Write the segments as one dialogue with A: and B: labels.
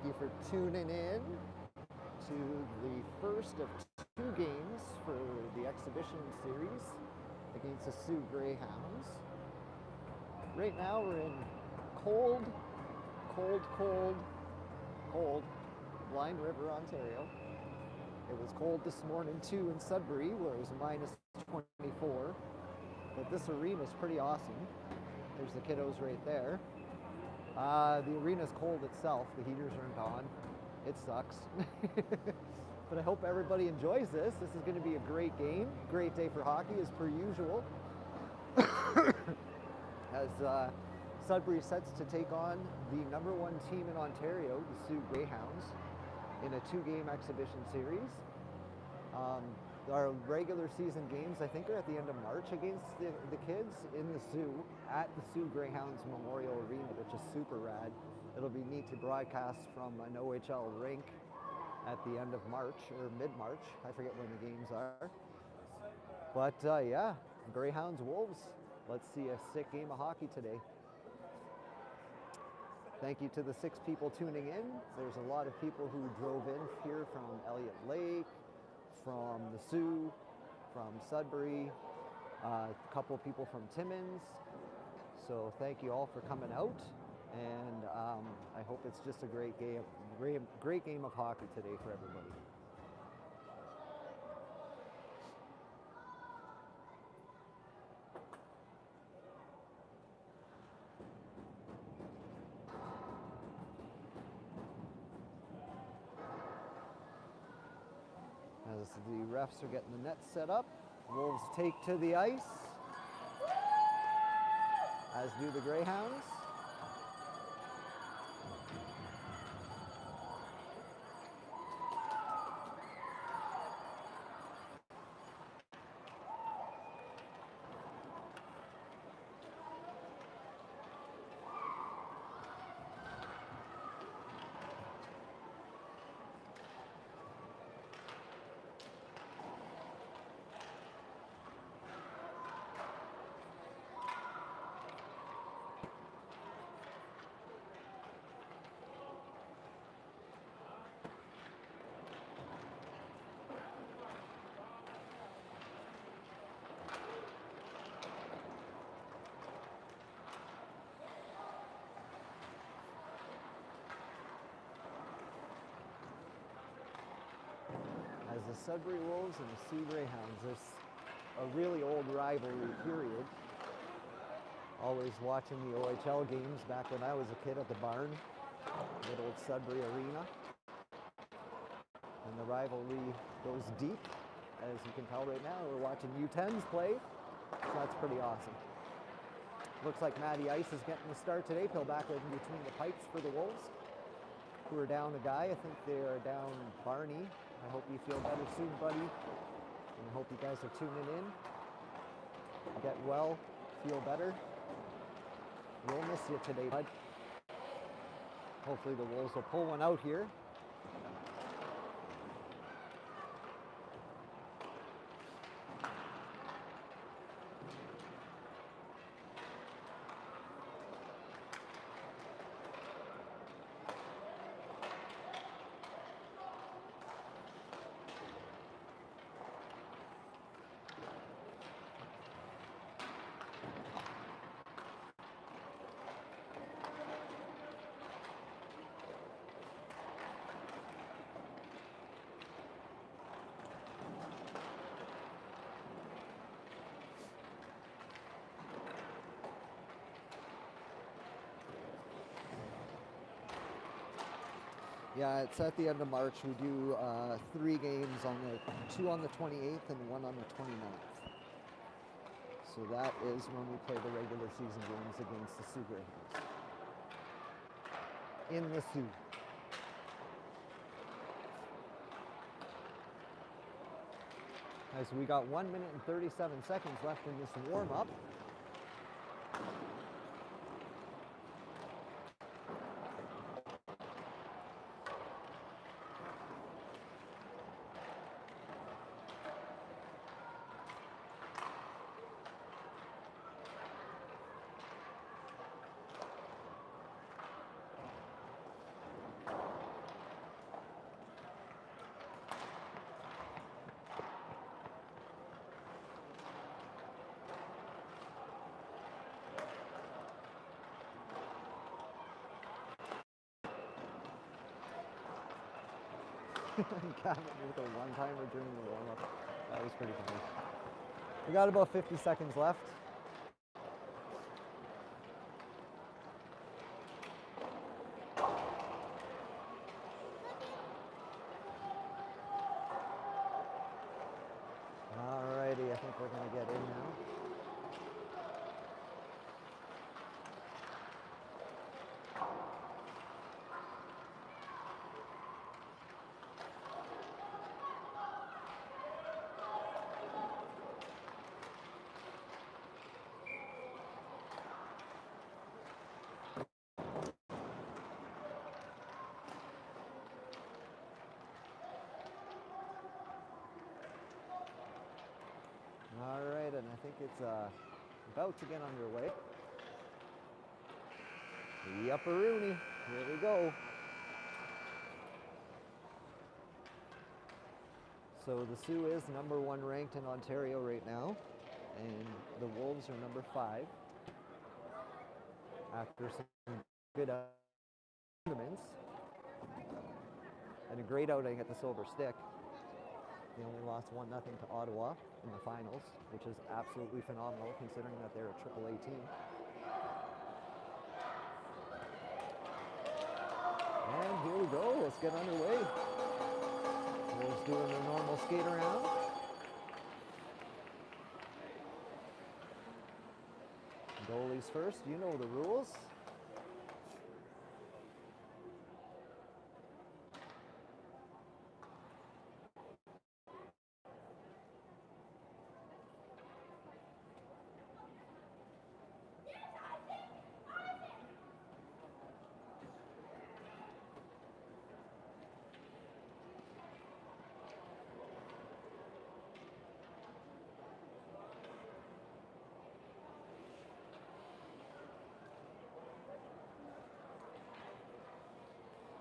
A: you for tuning in to the first of 2 games for the exhibition series against the Sault Greyhounds. Right now we're in cold Blind River, Ontario. It was cold this morning too in Sudbury, where it was minus 24. But this arena is pretty awesome. There's the kiddos right there. The arena's cold itself. The heaters aren't on. It sucks. But I hope everybody enjoys this. This is going to be a great game. Great day for hockey as per usual. As Sudbury sets to take on the #1 team in Ontario, the Sault Greyhounds, in a 2-game exhibition series. Our regular season games, I think, are at the end of March against the kids in the Sault at the Sault Greyhounds Memorial Arena, which is super rad. It'll be neat to broadcast from an OHL rink at the end of March or mid-March. I forget when the games are. But yeah, Greyhounds Wolves. Let's see a sick game of hockey today. Thank you to the 6 people tuning in. There's a lot of people who drove in here from Elliott Lake, from the Sault, from Sudbury, a couple of people from Timmins. So thank you all for coming out, and I hope it's just a great game of hockey today for everybody. As the refs are getting the net set up, Wolves take to the ice, as do the Greyhounds. As the Sudbury Wolves and the Sault Greyhounds, there's a really old rivalry period. Always watching the OHL games back when I was a kid at the barn, good old Sudbury Arena. And the rivalry goes deep. As you can tell right now, we're watching U10s play, so that's pretty awesome. Looks like Matty Ice is getting the start today. He'll back in between the pipes for the Wolves, who are down a guy. I think they are down Barney. I hope you feel better soon, buddy. And I hope you guys are tuning in. Get well, feel better. We'll miss you today, bud. Hopefully the Wolves will pull one out here. Yeah, it's at the end of March. We do 3 games, 2 on the 28th and 1 on the 29th. So that is when we play the regular season games against the Sault Greyhounds in the Sault. As we got 1 minute and 37 seconds left in this warm-up. Gavin with a one-timer during the warm-up. That was pretty funny. We got about 50 seconds left. Alrighty, I think we're gonna get in now. Alright, and I think it's about to get underway. Yupperoonie, here we go. So the Sioux is number 1 ranked in Ontario right now, and the Wolves are number 5. After some good tournaments and a great outing at the Silver Stick. They only lost 1-0 to Ottawa in the finals, which is absolutely phenomenal considering that they're a AAA team. And here we go, let's get underway. Wolves doing their normal skate around. Goalies first, you know the rules.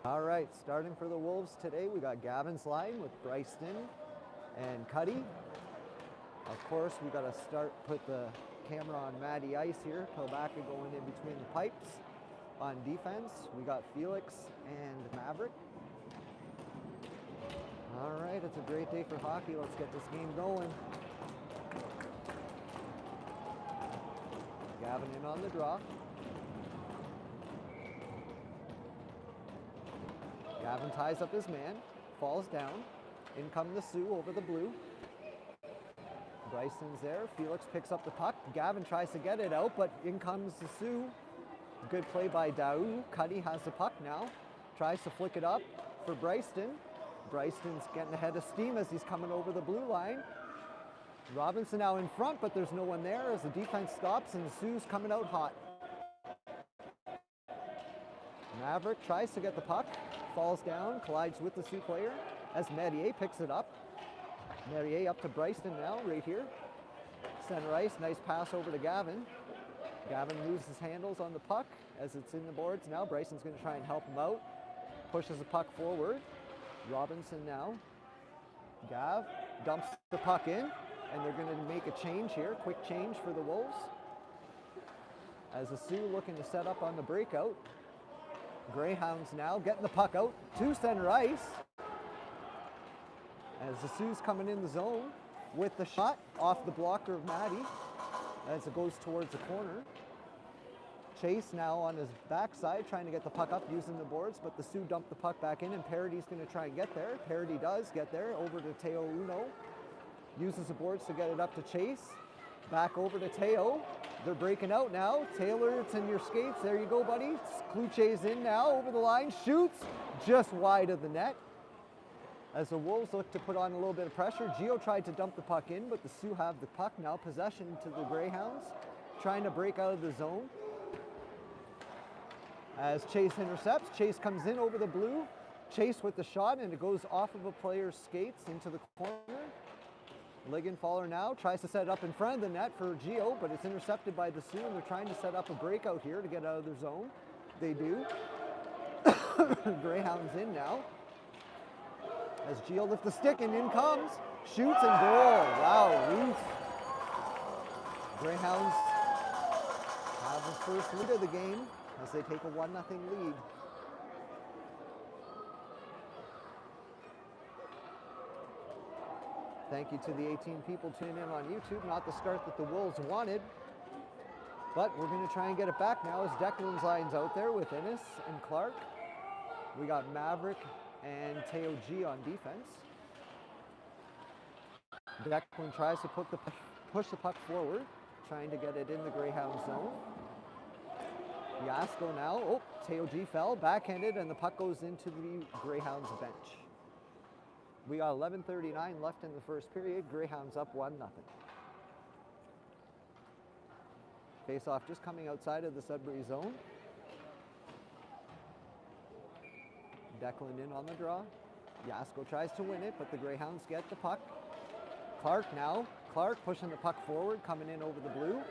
A: All right, starting for the Wolves today, we got Gavin's line with Bryston and Cuddy. Of course, we got to put the camera on Matty Ice here. Kilbacka going in between the pipes. On defense, we got Felix and Maverick. All right, it's a great day for hockey. Let's get this game going. Gavin in on the draw. Gavin ties up his man, falls down. In come the Sioux over the blue. Bryson's there. Felix picks up the puck. Gavin tries to get it out, but in comes the Sioux. Good play by Daou. Cuddy has the puck now. Tries to flick it up for Bryston. Bryston's getting ahead of steam as he's coming over the blue line. Robinson now in front, but there's no one there as the defense stops and the Sioux's coming out hot. Maverick tries to get the puck. Falls down, collides with the Sioux player as Merrier picks it up. Merrier up to Bryston now, right here. Center ice, nice pass over to Gavin. Gavin loses handles on the puck as it's in the boards now. Bryson's going to try and help him out. Pushes the puck forward. Robinson now. Gav dumps the puck in, and they're going to make a change here. Quick change for the Wolves. As the Sioux looking to set up on the breakout. Greyhounds now getting the puck out to center ice. As the Sioux's coming in the zone with the shot off the blocker of Matty as it goes towards the corner. Chase now on his backside trying to get the puck up using the boards, but the Sioux dump the puck back in and Parady's going to try and get there. Parady does get there, over to Teo Uno. Uses the boards to get it up to Chase. Back over to Teo. They're breaking out now. Taylor, it's in your skates. There you go, buddy. Kluche's in now, over the line, shoots just wide of the net. As the Wolves look to put on a little bit of pressure, Gio tried to dump the puck in, but the Sioux have the puck now, possession to the Greyhounds, trying to break out of the zone. As Chase intercepts, Chase comes in over the blue, Chase with the shot, and it goes off of a player's skates into the corner. Liggenfaller now tries to set it up in front of the net for Gio, but it's intercepted by the Sioux, and they're trying to set up a breakout here to get out of their zone. They do. Greyhounds in now. As Gio lifts the stick and in comes, shoots and goal. Wow, Ruth. Greyhounds have the first lead of the game as they take a 1-0 lead. Thank you to the 18 people tuning in on YouTube. Not the start that the Wolves wanted, but we're going to try and get it back now as Declan's line's out there with Innes and Clark. We got Maverick and Teo G on defense. Declan tries to push the puck forward, trying to get it in the Greyhound zone. Yasko now, oh, Teo G fell, backhanded, and the puck goes into the Greyhounds bench. We got 11:39 left in the first period. Greyhounds up 1-0. Face-off just coming outside of the Sudbury zone. Declan in on the draw. Yasko tries to win it, but the Greyhounds get the puck. Clark now. Clark pushing the puck forward, coming in over the blue.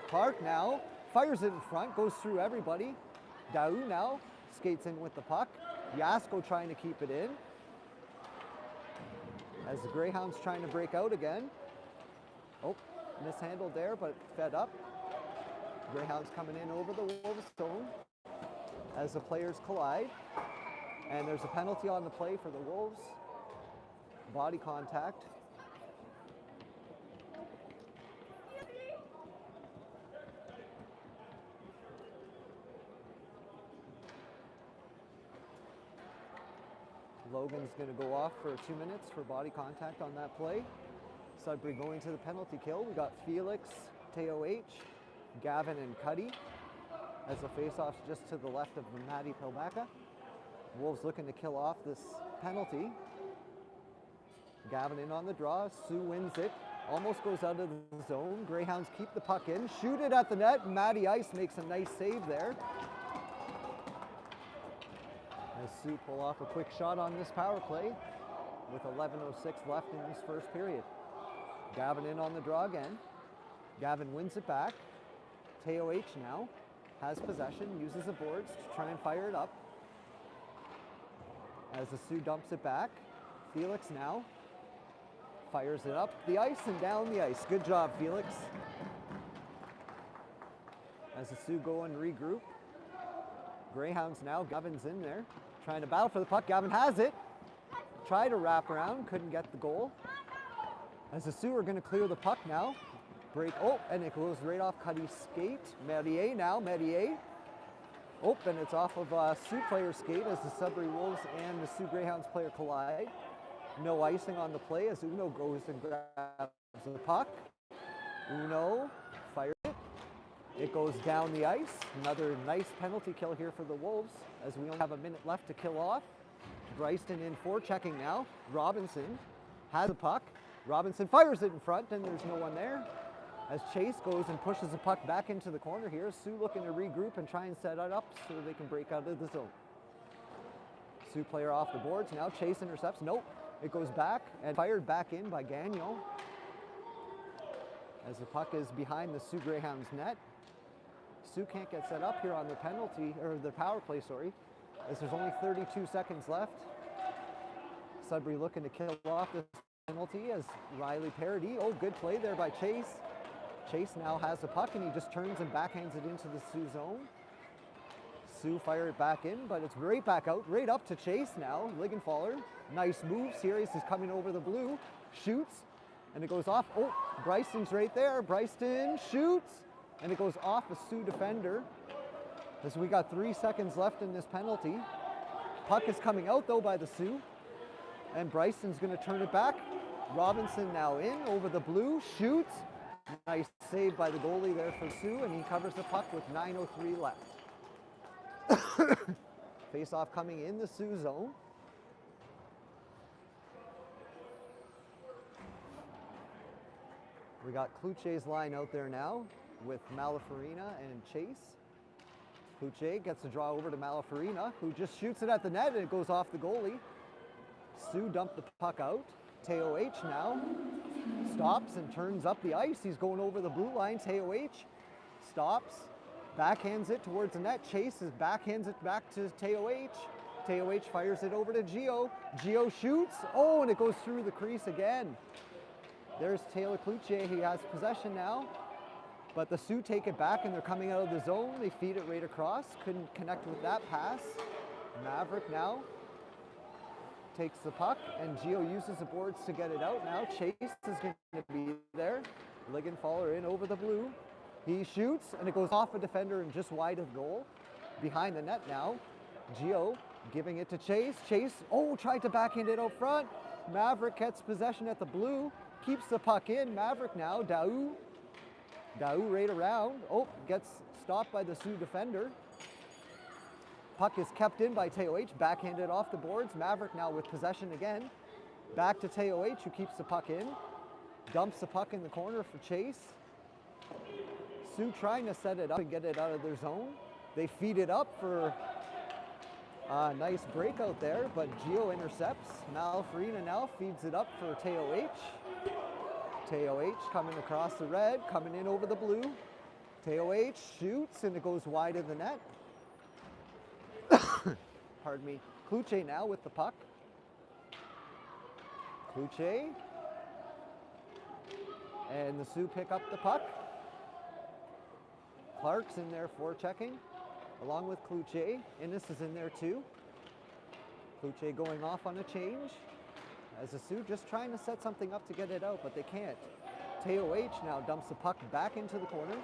A: Clark now fires it in front, goes through everybody. Dau now skates in with the puck. Yasko trying to keep it in. As the Greyhounds trying to break out again. Oh, mishandled there, but fed up. Greyhounds coming in over the Wolves zone as the players collide. And there's a penalty on the play for the Wolves. Body contact. Logan's going to go off for 2 minutes for body contact on that play. Sudbury going to the penalty kill. We got Felix, Teo H, Gavin, and Cuddy as the face-off's just to the left of Matty Pilbaka. Wolves looking to kill off this penalty. Gavin in on the draw. Sue wins it. Almost goes out of the zone. Greyhounds keep the puck in. Shoot it at the net. Matty Ice makes a nice save there. As Sue pull off a quick shot on this power play with 11:06 left in this first period. Gavin in on the draw again. Gavin wins it back. Teo H now has possession, uses the boards to try and fire it up. As the Sioux dumps it back, Felix now fires it up the ice and down the ice. Good job, Felix. As the Sioux go and regroup. Greyhounds now, Gavin's in there, trying to battle for the puck. Gavin has it. Tried to wrap around, couldn't get the goal. As the Sioux are going to clear the puck now. Break, oh, and it goes right off Cuddy's skate. Merrier now, Merrier. Oh, and it's off of Sioux player's skate as the Sudbury Wolves and the Sioux Greyhounds player collide. No icing on the play as Uno goes and grabs the puck. Uno fires it. It goes down the ice. Another nice penalty kill here for the Wolves as we only have a minute left to kill off. Bryston in forechecking now. Robinson has the puck. Robinson fires it in front and there's no one there. As Chase goes and pushes the puck back into the corner here. Sioux looking to regroup and try and set it up so they can break out of the zone. Sioux player off the boards. Now Chase intercepts. Nope. It goes back and fired back in by Gagnon. As the puck is behind the Sioux Greyhounds net. Sioux can't get set up here on the penalty, or the power play, sorry, as there's only 32 seconds left. Sudbury looking to kill off this penalty as Riley Parody. Oh, good play there by Chase. Chase now has the puck and he just turns and backhands it into the Sioux zone. Sioux fire it back in, but it's right back out, right up to Chase now. Liggenfaller, nice moves here. He's coming over the blue, shoots, and it goes off. Oh, Bryston's right there. Bryston shoots, and it goes off a Sioux defender. As we got 3 seconds left in this penalty. Puck is coming out though by the Sioux, and Bryston's going to turn it back. Robinson now in over the blue, shoots. Nice save by the goalie there for Sioux, and he covers the puck with 9:03 left. Face-off coming in the Sioux zone. We got Kluche's line out there now with Malafarina and Chase. Kluche gets the draw over to Malafarina, who just shoots it at the net and it goes off the goalie. Sioux dumped the puck out. Teo H now stops and turns up the ice. He's going over the blue line. Teo H stops, backhands it towards the net. Chase backhands it back to Teo H. Teo H fires it over to Gio. Gio shoots. Oh, and it goes through the crease again. There's Taylor Kluche. He has possession now. But the Sioux take it back and they're coming out of the zone. They feed it right across. Couldn't connect with that pass. Maverick now takes the puck, and Gio uses the boards to get it out. Now Chase is going to be there. Liggenfaller in over the blue. He shoots, and it goes off a defender and just wide of goal. Behind the net now. Gio giving it to Chase. Chase, tried to backhand it out front. Maverick gets possession at the blue. Keeps the puck in. Maverick now. Daou right around. Gets stopped by the Sioux defender. Puck is kept in by Teo H. Backhanded off the boards. Maverick now with possession again. Back to Teo H, who keeps the puck in. Dumps the puck in the corner for Chase. Sioux trying to set it up and get it out of their zone. They feed it up for a nice breakout there, but Gio intercepts. Malfarina now feeds it up for Teo H. Teo H coming across the red, coming in over the blue. Teo H shoots, and it goes wide of the net. Pardon me. Kluche now with the puck. Kluche. And the Sioux pick up the puck. Clark's in there forechecking, along with Kluche. Innes is in there too. Kluche going off on a change. As the Sioux just trying to set something up to get it out, but they can't. Teo H now dumps the puck back into the corner.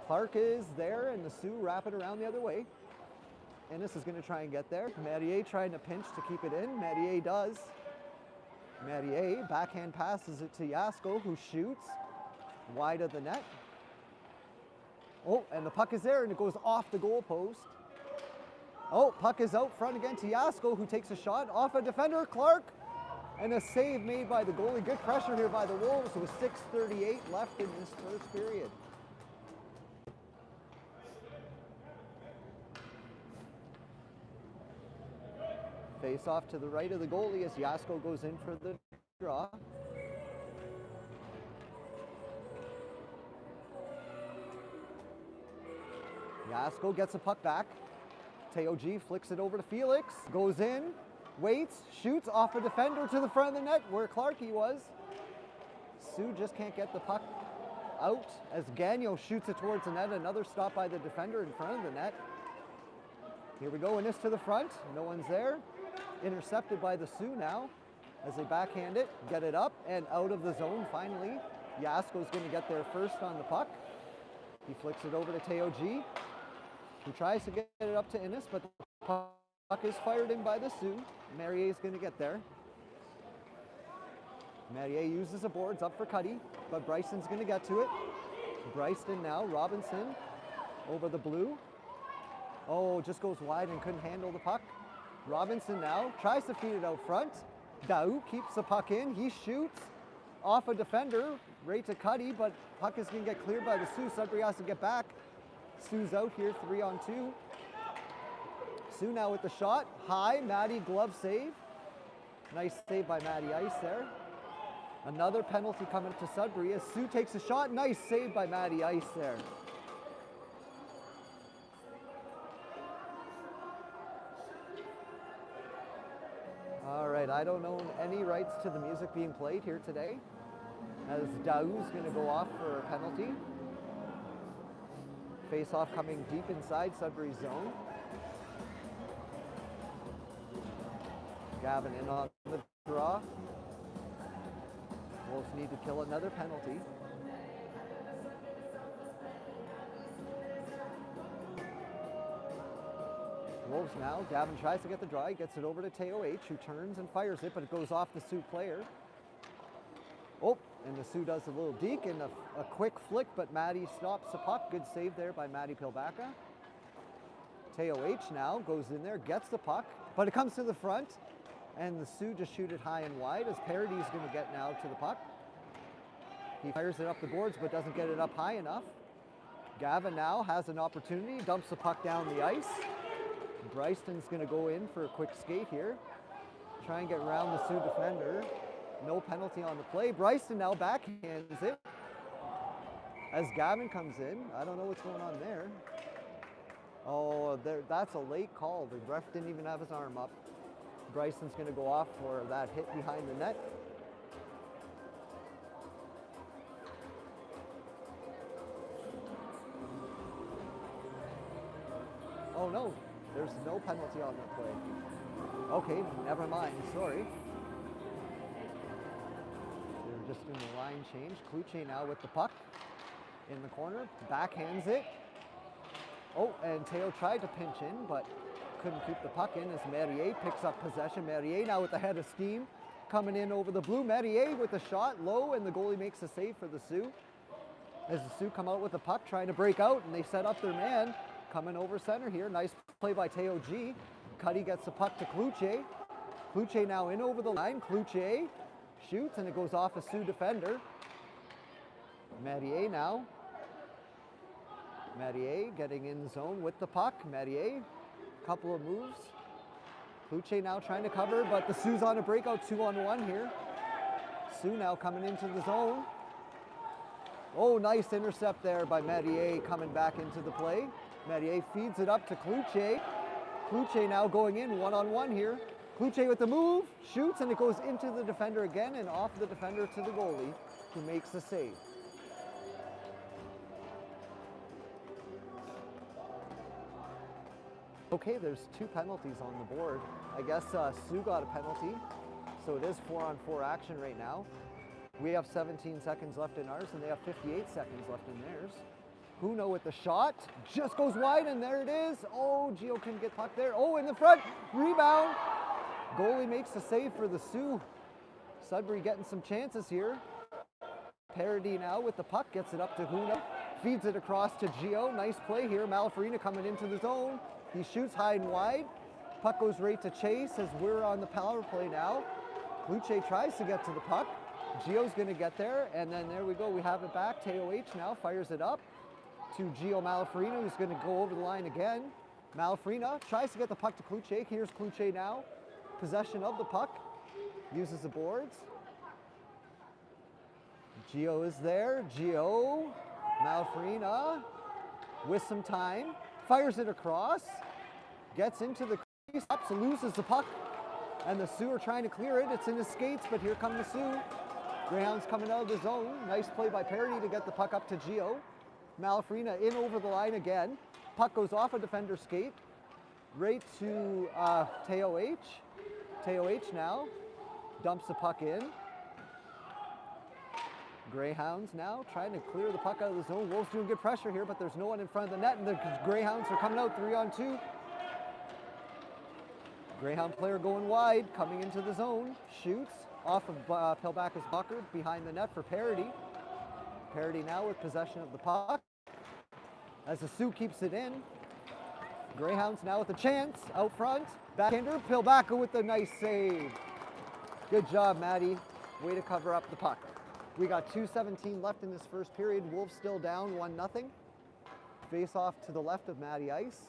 A: Clark is there, and the Sioux wrap it around the other way. Innes is going to try and get there. Mattier trying to pinch to keep it in. Mattier does. Mattier backhand passes it to Yasko, who shoots wide of the net. And the puck is there, and it goes off the goal post. Puck is out front again to Yasko, who takes a shot off a defender, Clark. And a save made by the goalie. Good pressure here by the Wolves with 6:38 left in this first period. Face off to the right of the goalie as Yasko goes in for the draw. Yasko gets the puck back. Teo G flicks it over to Felix. Goes in, waits, shoots off a defender to the front of the net where Clarkey was. Sioux just can't get the puck out as Gagnon shoots it towards the net. Another stop by the defender in front of the net. Here we go, Innes to the front. No one's there. Intercepted by the Sioux now as they backhand it, get it up and out of the zone finally. Yasko's going to get there first on the puck. He flicks it over to Teo G, who tries to get it up to Innes, but the puck is fired in by the Sioux. Marrier is going to get there. Marrier uses the boards up for Cuddy, but Bryson's going to get to it. Bryson now, Robinson over the blue. Just goes wide and couldn't handle the puck. Robinson now tries to feed it out front. Daou keeps the puck in. He shoots off a defender right to Cuddy, but puck is going to get cleared by the Sioux. Sudbury has to get back. Sioux's out here 3-on-2. Sioux now with the shot. High, Matty glove save. Nice save by Matty Ice there. Another penalty coming to Sudbury as Sioux takes a shot. Nice save by Matty Ice there. All right, I don't own any rights to the music being played here today, as Daou's going to go off for a penalty. Face-off coming deep inside Sudbury's zone. Gavin in on the draw. Wolves need to kill another penalty. Wolves now. Gavin tries to get the draw. He gets it over to Teo H, who turns and fires it, but it goes off the Sioux player. And the Sioux does a little deke and a quick flick, but Matty stops the puck. Good save there by Matty Pilbaka. Teo H now goes in there, gets the puck, but it comes to the front, and the Sioux just shoot it high and wide as Parady's going to get now to the puck. He fires it up the boards, but doesn't get it up high enough. Gavin now has an opportunity, dumps the puck down the ice. Bryson's going to go in for a quick skate here. Try and get around the Sioux defender. No penalty on the play. Bryson now backhands it as Gavin comes in. I don't know what's going on there. That's a late call. The ref didn't even have his arm up. Bryson's going to go off for that hit behind the net. Oh no, There's no penalty on that play. Okay, never mind, sorry. They're just in the line change. Kluche now with the puck in the corner, backhands it. Oh, and Teo tried to pinch in, but couldn't keep the puck in as Merrier picks up possession. Merrier now with the head of steam, coming in over the blue. Merrier with a shot low, and the goalie makes a save for the Sioux. As the Sioux come out with the puck, trying to break out, and they set up their man. Coming over center here. Nice play by Teo G. Cuddy gets the puck to Kluche. Kluche now in over the line. Kluche shoots, and it goes off a Sioux defender. Merrier now. Merrier getting in zone with the puck. Merrier, couple of moves. Kluche now trying to cover, but the Sioux's on a breakout 2-on-1 here. Sioux now coming into the zone. Oh, nice intercept there by Merrier coming back into the play. Merrier feeds it up to Kluche. Kluche now going in 1-on-1 here. Kluche with the move, shoots, and it goes into the defender again and off the defender to the goalie, who makes the save. Okay, there's 2 penalties on the board. I guess Sioux got a penalty, so it is 4-on-4 action right now. We have 17 seconds left in ours, and they have 58 seconds left in theirs. Huno with the shot, just goes wide, and there it is. Oh, Gio couldn't get puck there. Oh, in the front, rebound. Goalie makes the save for the Sioux. Sudbury getting some chances here. Parody now with the puck, gets it up to Huno, feeds it across to Gio. Nice play here. Malafarina coming into the zone. He shoots high and wide. Puck goes right to Chase as we're on the power play now. Kluche tries to get to the puck. Gio's going to get there, and then there we go. We have it back. Teo H now fires it up to Gio Malafarina, who's going to go over the line again. Malafarina tries to get the puck to Kluche. Here's Kluche now. Possession of the puck. Uses the boards. Gio is there. Gio, Malafarina with some time. Fires it across. Gets into the crease. Ups and loses the puck. And the Sioux are trying to clear it. It's in his skates, but here come the Sioux. Greyhounds coming out of the zone. Nice play by Parody to get the puck up to Gio. Malafarina in over the line again. Puck goes off a defender's skate. Right to Teo H. Teo H now dumps the puck in. Greyhounds now trying to clear the puck out of the zone. Wolves doing good pressure here, but there's no one in front of the net, and the Greyhounds are coming out 3-on-2. Greyhound player going wide, coming into the zone, shoots off of Pilbacca's blocker behind the net for Parody. Parody now with possession of the puck as the Sioux keeps it in. Greyhounds now with a chance out front. Backhander, Pilbacca with a nice save. Good job, Maddie. Way to cover up the puck. We got 2:17 left in this first period. Wolves still down 1-0. Face off to the left of Matty Ice.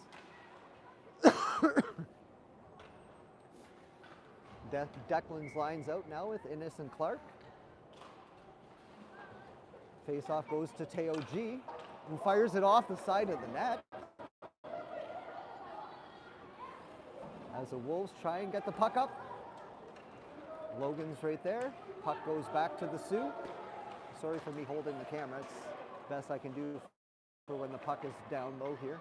A: Declan's lines out now with Innes and Clark. Face off goes to Teo G, who fires it off the side of the net. As the Wolves try and get the puck up. Logan's right there. Puck goes back to the Sioux. Sorry for me holding the camera. It's best I can do for when the puck is down low here.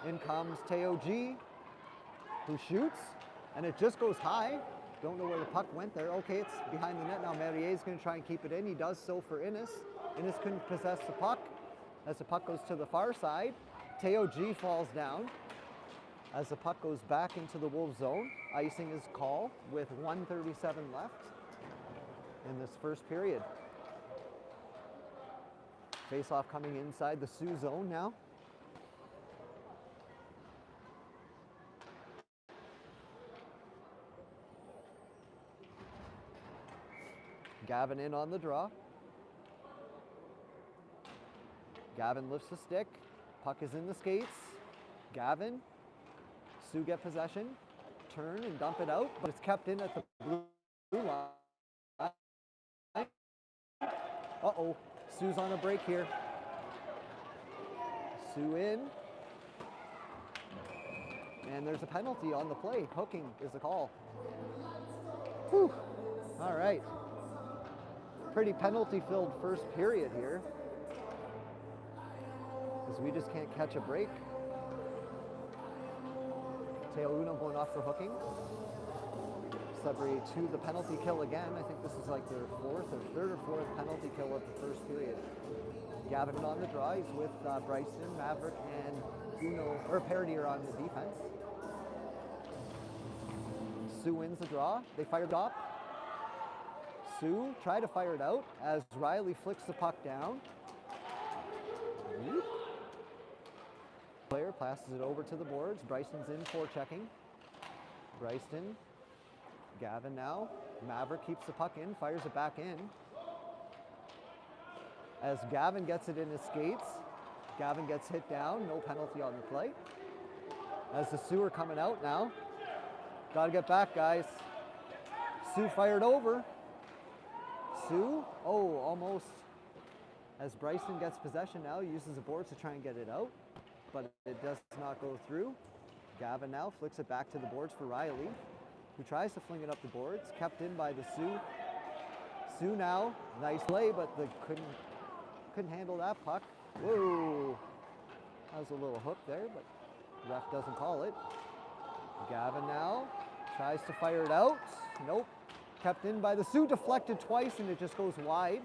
A: In comes Teo G, who shoots, and it just goes high. Don't know where the puck went there. Okay, it's behind the net now. Merrier's going to try and keep it in. He does so for Innes. Innes couldn't possess the puck as the puck goes to the far side. Teo G falls down as the puck goes back into the Wolves zone. Icing is called with 1:37 left in this first period. Face-off coming inside the Sioux zone now. Gavin in on the draw. Gavin lifts the stick. Puck is in the skates. Gavin. Sioux get possession. Turn and dump it out, but it's kept in at the blue line. Uh-oh. Sioux's on a break here. Sioux in. And there's a penalty on the play. Hooking is the call. Whew. All right. Pretty penalty-filled first period here, because we just can't catch a break. Teo Uno going off for hooking. Sudbury to the penalty kill again. I think this is like their third or fourth penalty kill of the first period. Gavin on the draw. He's with Bryson, Maverick, and Paradier on the defense. Sue wins the draw. They fired up. Sue tried to fire it out as Riley flicks the puck down. Player passes it over to the boards. Bryson's in for checking. Bryson, Gavin now. Maverick keeps the puck in, fires it back in. As Gavin gets it in his skates, Gavin gets hit down, no penalty on the play. As the Sioux are coming out now. Gotta get back, guys. Sue fired over. Sue, almost. As Bryson gets possession now, uses the boards to try and get it out, but it does not go through. Gavin now flicks it back to the boards for Riley, who tries to fling it up the boards, kept in by the Sioux. Sioux now, nice play, but they couldn't handle that puck. Whoa, that was a little hook there, but the ref doesn't call it. Gavin now tries to fire it out. Nope, kept in by the Sioux, deflected twice, and it just goes wide.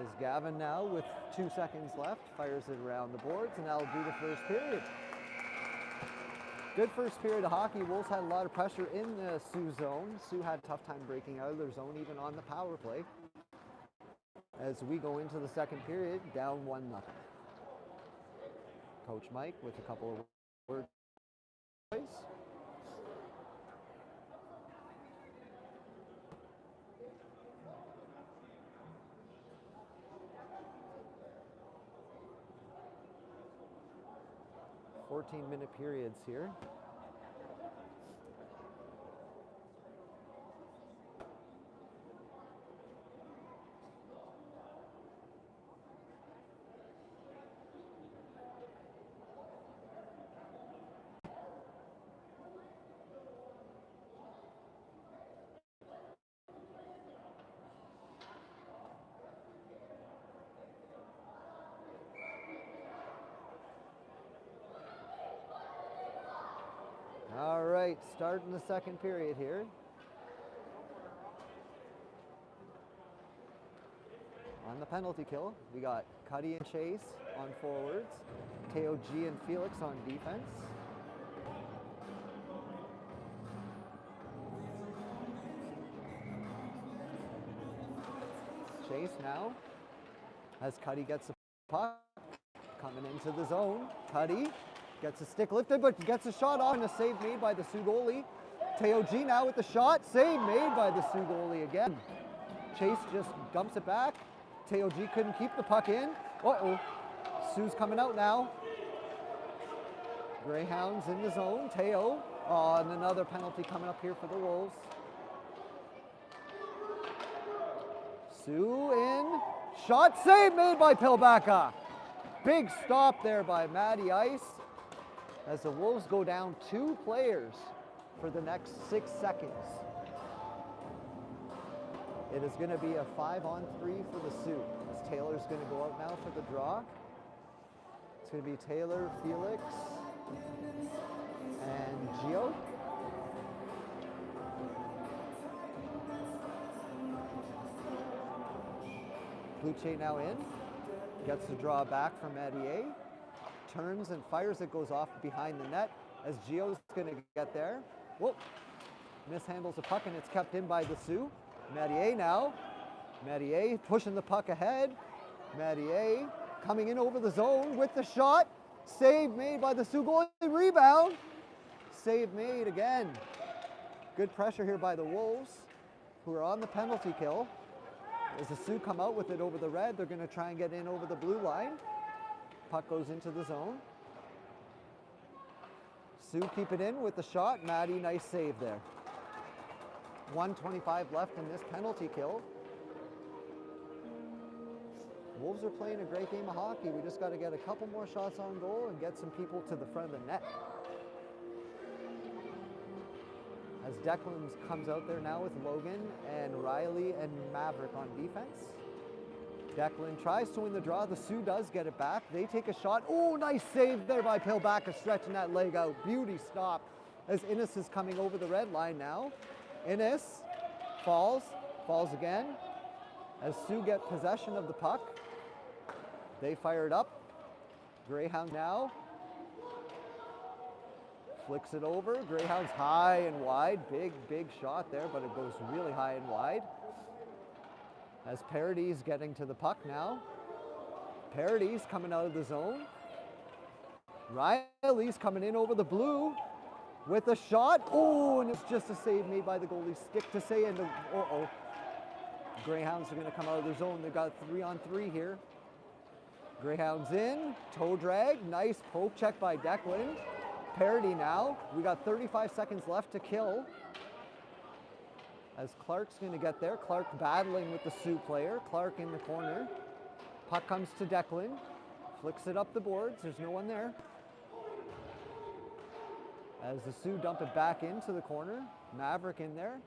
A: As Gavin now, with 2 seconds left, fires it around the boards, and that'll do the first period. Good first period of hockey. Wolves had a lot of pressure in the Sioux zone. Sioux had a tough time breaking out of their zone, even on the power play. As we go into the second period, down 1-0. Coach Mike with a couple of words. 14-minute periods here. All right, starting the second period here. On the penalty kill, we got Cuddy and Chase on forwards, Teo G and Felix on defense. Chase now, as Cuddy gets the puck, coming into the zone. Cuddy gets a stick lifted, but gets a shot on, and a save made by the Sioux goalie. Teo G now with the shot, save made by the Sioux goalie again. Chase just dumps it back. Teo G couldn't keep the puck in. Sioux's coming out now. Greyhounds in the zone. Teo, and another penalty coming up here for the Wolves. Sioux in, shot, save made by Pilbecka. Big stop there by Matty Ice, as the Wolves go down 2 players for the next 6 seconds. It is going to be a 5-on-3 for the Sioux, as Taylor's going to go out now for the draw. It's going to be Taylor, Felix, and Gio. Bluche now in, gets the draw back from Mathieu. Turns and fires, it goes off behind the net as Gio's going to get there. Whoop, mishandles the puck, and it's kept in by the Sioux. Mathieu now. Mathieu pushing the puck ahead. Mathieu coming in over the zone with the shot. Save made by the Sioux goalie. Rebound. Save made again. Good pressure here by the Wolves, who are on the penalty kill. As the Sioux come out with it over the red, they're going to try and get in over the blue line. Puck goes into the zone. Sioux keep it in with the shot. Matty, nice save there. 1:25 left in this penalty kill. Wolves are playing a great game of hockey. We just got to get a couple more shots on goal and get some people to the front of the net. As Declan comes out there now with Logan and Riley and Maverick on defense. Declan tries to win the draw. The Sioux does get it back. They take a shot. Oh, nice save there by Pillback, stretching that leg out. Beauty stop as Innes is coming over the red line now. Innes falls again. As Sioux get possession of the puck, they fire it up. Greyhounds now. Flicks it over. Greyhounds high and wide. Big shot there, but it goes really high and wide. As Parody's getting to the puck now. Parody's coming out of the zone. Riley's coming in over the blue with a shot. Oh, and it's just a save made by the goalie. Stick to say, and Greyhounds are going to come out of their zone. They've got 3-on-3 here. Greyhounds in, toe drag, nice poke check by Declan. Parody now. We got 35 seconds left to kill. As Clark's going to get there. Clark battling with the Sioux player. Clark in the corner. Puck comes to Declan. Flicks it up the boards. There's no one there. As the Sioux dump it back into the corner. Maverick in there.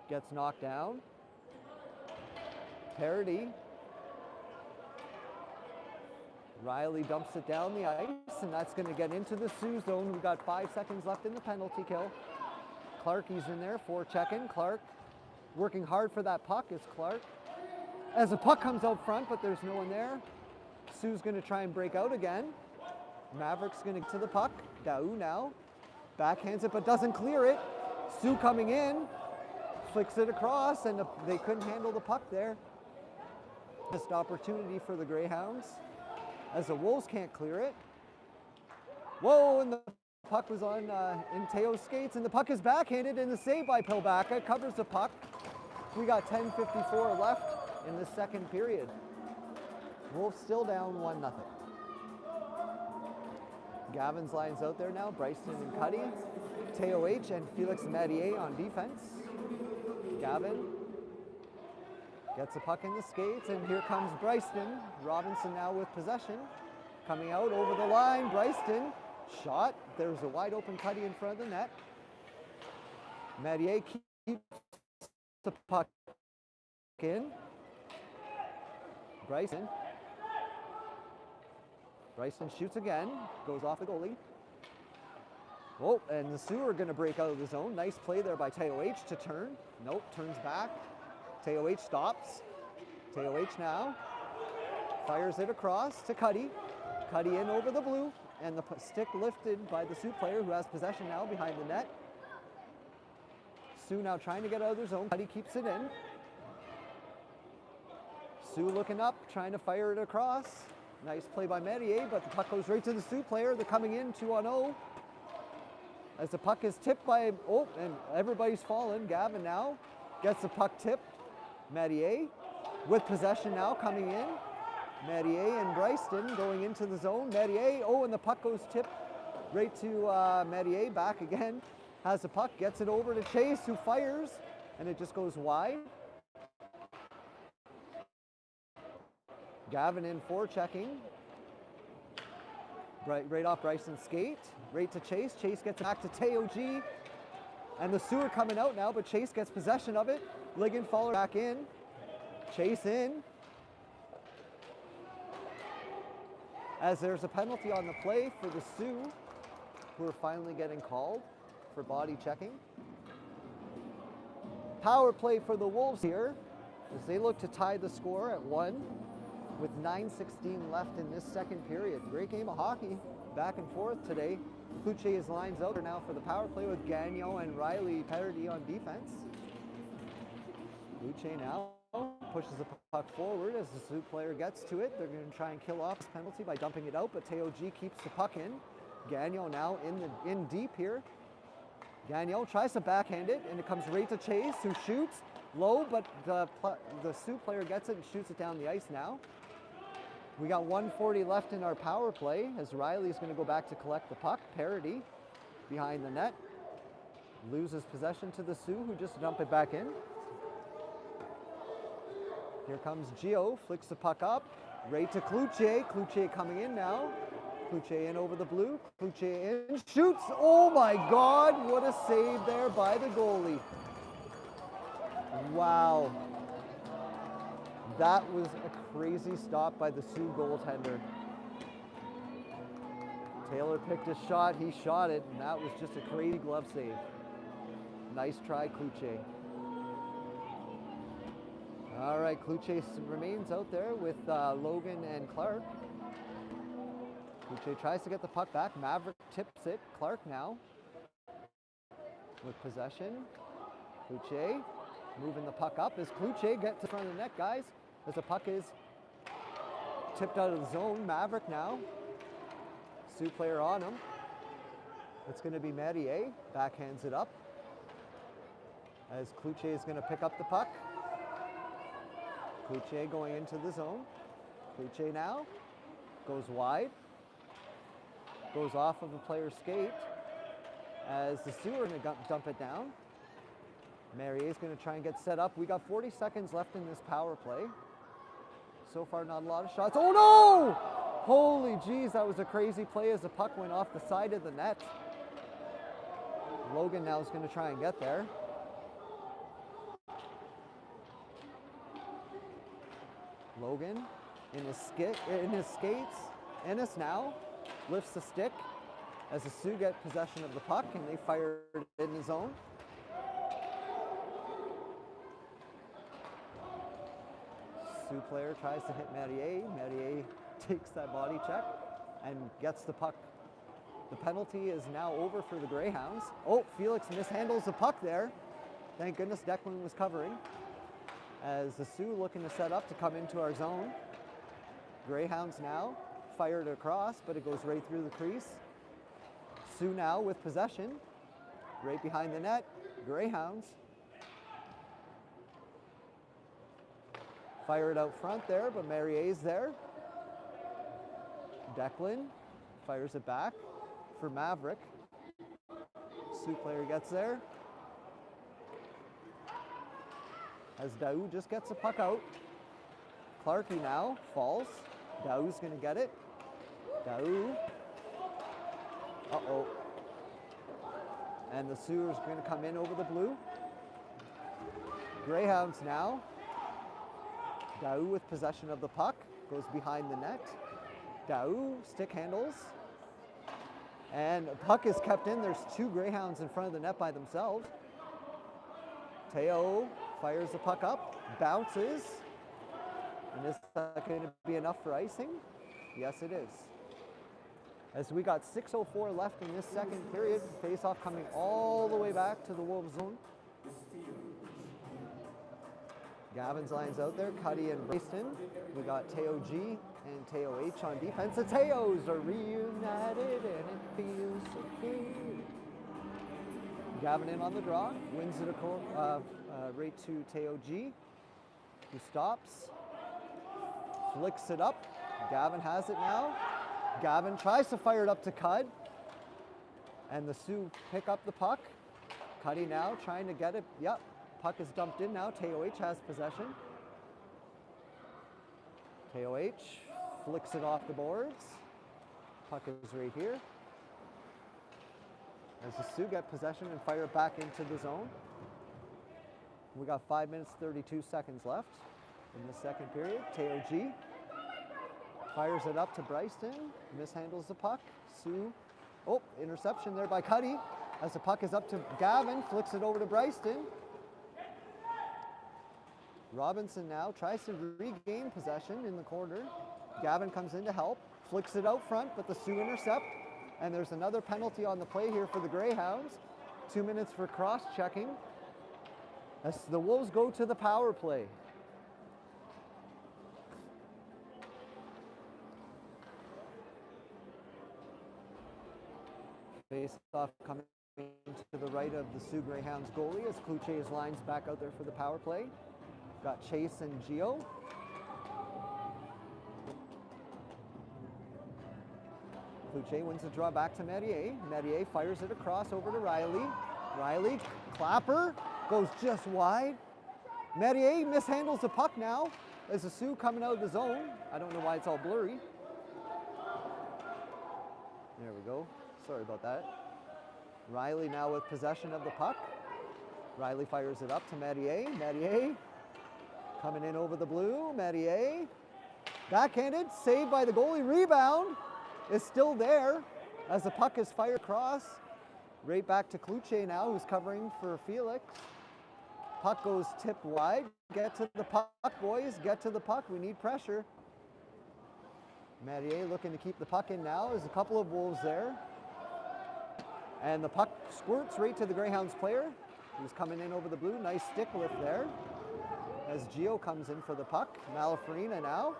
A: Gets knocked down. Parody. Riley dumps it down the ice, and that's going to get into the Sioux zone. We've got 5 seconds left in the penalty kill. Clarkie's in there, forechecking. Clark working hard for that puck is Clark. As the puck comes out front, but there's no one there. Sioux's going to try and break out again. Maverick's going to get to the puck. Daou now. Backhands it, but doesn't clear it. Sioux coming in. Flicks it across, and they couldn't handle the puck there. Missed opportunity for the Greyhounds. As the Wolves can't clear it. Whoa, and the puck was on in Teo's skates, and the puck is backhanded, and the save by Pilbaka covers the puck. We got 10:54 left in the second period. Wolves still down 1-0. Gavin's lines out there now, Bryson and Cuddy. Teo H and Felix Madier on defense. Gavin gets the puck in the skates, and here comes Bryson. Robinson now with possession. Coming out over the line, Bryson. Shot. There's a wide open Cuddy in front of the net. Madier keeps the puck in. Bryson shoots again. Goes off the goalie. Oh, and the Sioux are going to break out of the zone. Nice play there by Teo H to turn. Nope, turns back. Teo H stops. Teo H now fires it across to Cuddy. Cuddy in over the blue, and the stick lifted by the Sioux player who has possession now behind the net. Sioux now trying to get out of their zone. Cuddy keeps it in. Sioux looking up, trying to fire it across. Nice play by Madier, but the puck goes right to the Sioux player. They're coming in 2-on-0. As the puck is tipped by, and everybody's fallen. Gavin now gets the puck tipped. Madier with possession now coming in. Madier and Bryston going into the zone. Madier, and the puck goes tipped right to Madier, back again. Has the puck, gets it over to Chase, who fires, and it just goes wide. Gavin in forechecking. Right off Bryson's skate. Right to Chase. Chase gets it back to Teo G. And the Sioux are coming out now, but Chase gets possession of it. Ligon follows back in. Chase in. As there's a penalty on the play for the Sioux, who are finally getting called for body checking. Power play for the Wolves here, as they look to tie the score at 1 with 9:16 left in this second period. Great game of hockey, back and forth today. Cloutier lines out now for the power play with Gagnon and Riley Parody on defense. Cloutier now pushes the puck forward as the Sioux player gets to it. They're going to try and kill off this penalty by dumping it out, but Teo G keeps the puck in. Gagnon now in deep here. Gagnon tries to backhand it, and it comes right to Chase, who shoots low, but the Sioux player gets it and shoots it down the ice now. We got 1:40 left in our power play as Riley's going to go back to collect the puck. Parody behind the net. Loses possession to the Sioux, who just dump it back in. Here comes Gio, flicks the puck up, right to Cloutier. Cloutier coming in now. Cloutier in over the blue. Cloutier in, shoots. Oh my God, what a save there by the goalie. Wow. That was a crazy stop by the Sioux goaltender. Taylor picked his shot, he shot it, and that was just a crazy glove save. Nice try, Kluche. All right, Kluche remains out there with Logan and Clark. Kluche tries to get the puck back. Maverick tips it. Clark now with possession. Kluche moving the puck up as Kluche gets to the front of the net, guys. As the puck is tipped out of the zone. Maverick now. Sioux player on him. It's going to be Madier. Backhands it up. As Kluche is going to pick up the puck. Kluche going into the zone. Kluche now goes wide. Goes off of a player's skate. As the Sioux are going to dump it down. Madier is going to try and get set up. We got 40 seconds left in this power play. So far, not a lot of shots. Oh no! Holy jeez, that was a crazy play as the puck went off the side of the net. Logan now is going to try and get there. Logan in his skates. Ennis now lifts the stick as the Sioux get possession of the puck and they fire it in the zone. Sioux player tries to hit Madier. Madier takes that body check and gets the puck. The penalty is now over for the Greyhounds. Oh, Felix mishandles the puck there. Thank goodness Declan was covering. As the Sioux looking to set up to come into our zone. Greyhounds now fired across, but it goes right through the crease. Sioux now with possession, right behind the net. Greyhounds fire it out front there, but Marier's there. Declan fires it back for Maverick. Sioux player gets there. As Daou just gets the puck out. Clarkie now falls. Daou's going to get it. Daou. Uh-oh. And the Sioux is going to come in over the blue. Greyhounds now. Daou with possession of the puck. Goes behind the net. Daou stick handles. And the puck is kept in. There's two Greyhounds in front of the net by themselves. Teo fires the puck up, bounces, and is that going to be enough for icing? Yes, it is. As we got 6:04 left in this second period, face-off coming all the way back to the Wolves zone. Gavin's lines out there, Cuddy and Bryston. We got Teo G and Teo H on defense. The Teos are reunited and it feels so good. Gavin in on the draw, wins it right to Teo G, who stops, flicks it up. Gavin has it now. Gavin tries to fire it up to Cud, and the Sioux pick up the puck. Cuddy now trying to get it. Yep, puck is dumped in now. Teo H has possession. Teo H flicks it off the boards. Puck is right here. As the Sioux get possession and fire it back into the zone. We got 5 minutes, 32 seconds left in the second period. Teo G fires it up to Bryston, mishandles the puck. Sioux, oh, interception there by Cuddy. As the puck is up to Gavin, flicks it over to Bryston. Robinson now tries to regain possession in the corner. Gavin comes in to help, flicks it out front, but the Sioux intercept. And there's another penalty on the play here for the Greyhounds. 2 minutes for cross-checking. As the Wolves go to the power play. Face-off coming to the right of the Sioux Greyhounds goalie as Kluche's lines back out there for the power play. Got Chase and Gio. Kluche wins the draw back to Madier. Madier fires it across over to Riley. Riley, clapper, goes just wide. Madier mishandles the puck now as the Sioux coming out of the zone. I don't know why it's all blurry. There we go. Sorry about that. Riley now with possession of the puck. Riley fires it up to Madier. Madier Coming in over the blue, Metier. Backhanded, saved by the goalie. Rebound is still there as the puck is fired across. Right back to Kluche now, who's covering for Felix. Puck goes tipped wide. Get to the puck, boys. Get to the puck. We need pressure. Metier looking to keep the puck in now. There's a couple of Wolves there. And the puck squirts right to the Greyhounds player, who's coming in over the blue. Nice stick lift there. As Gio comes in for the puck. Malafarina now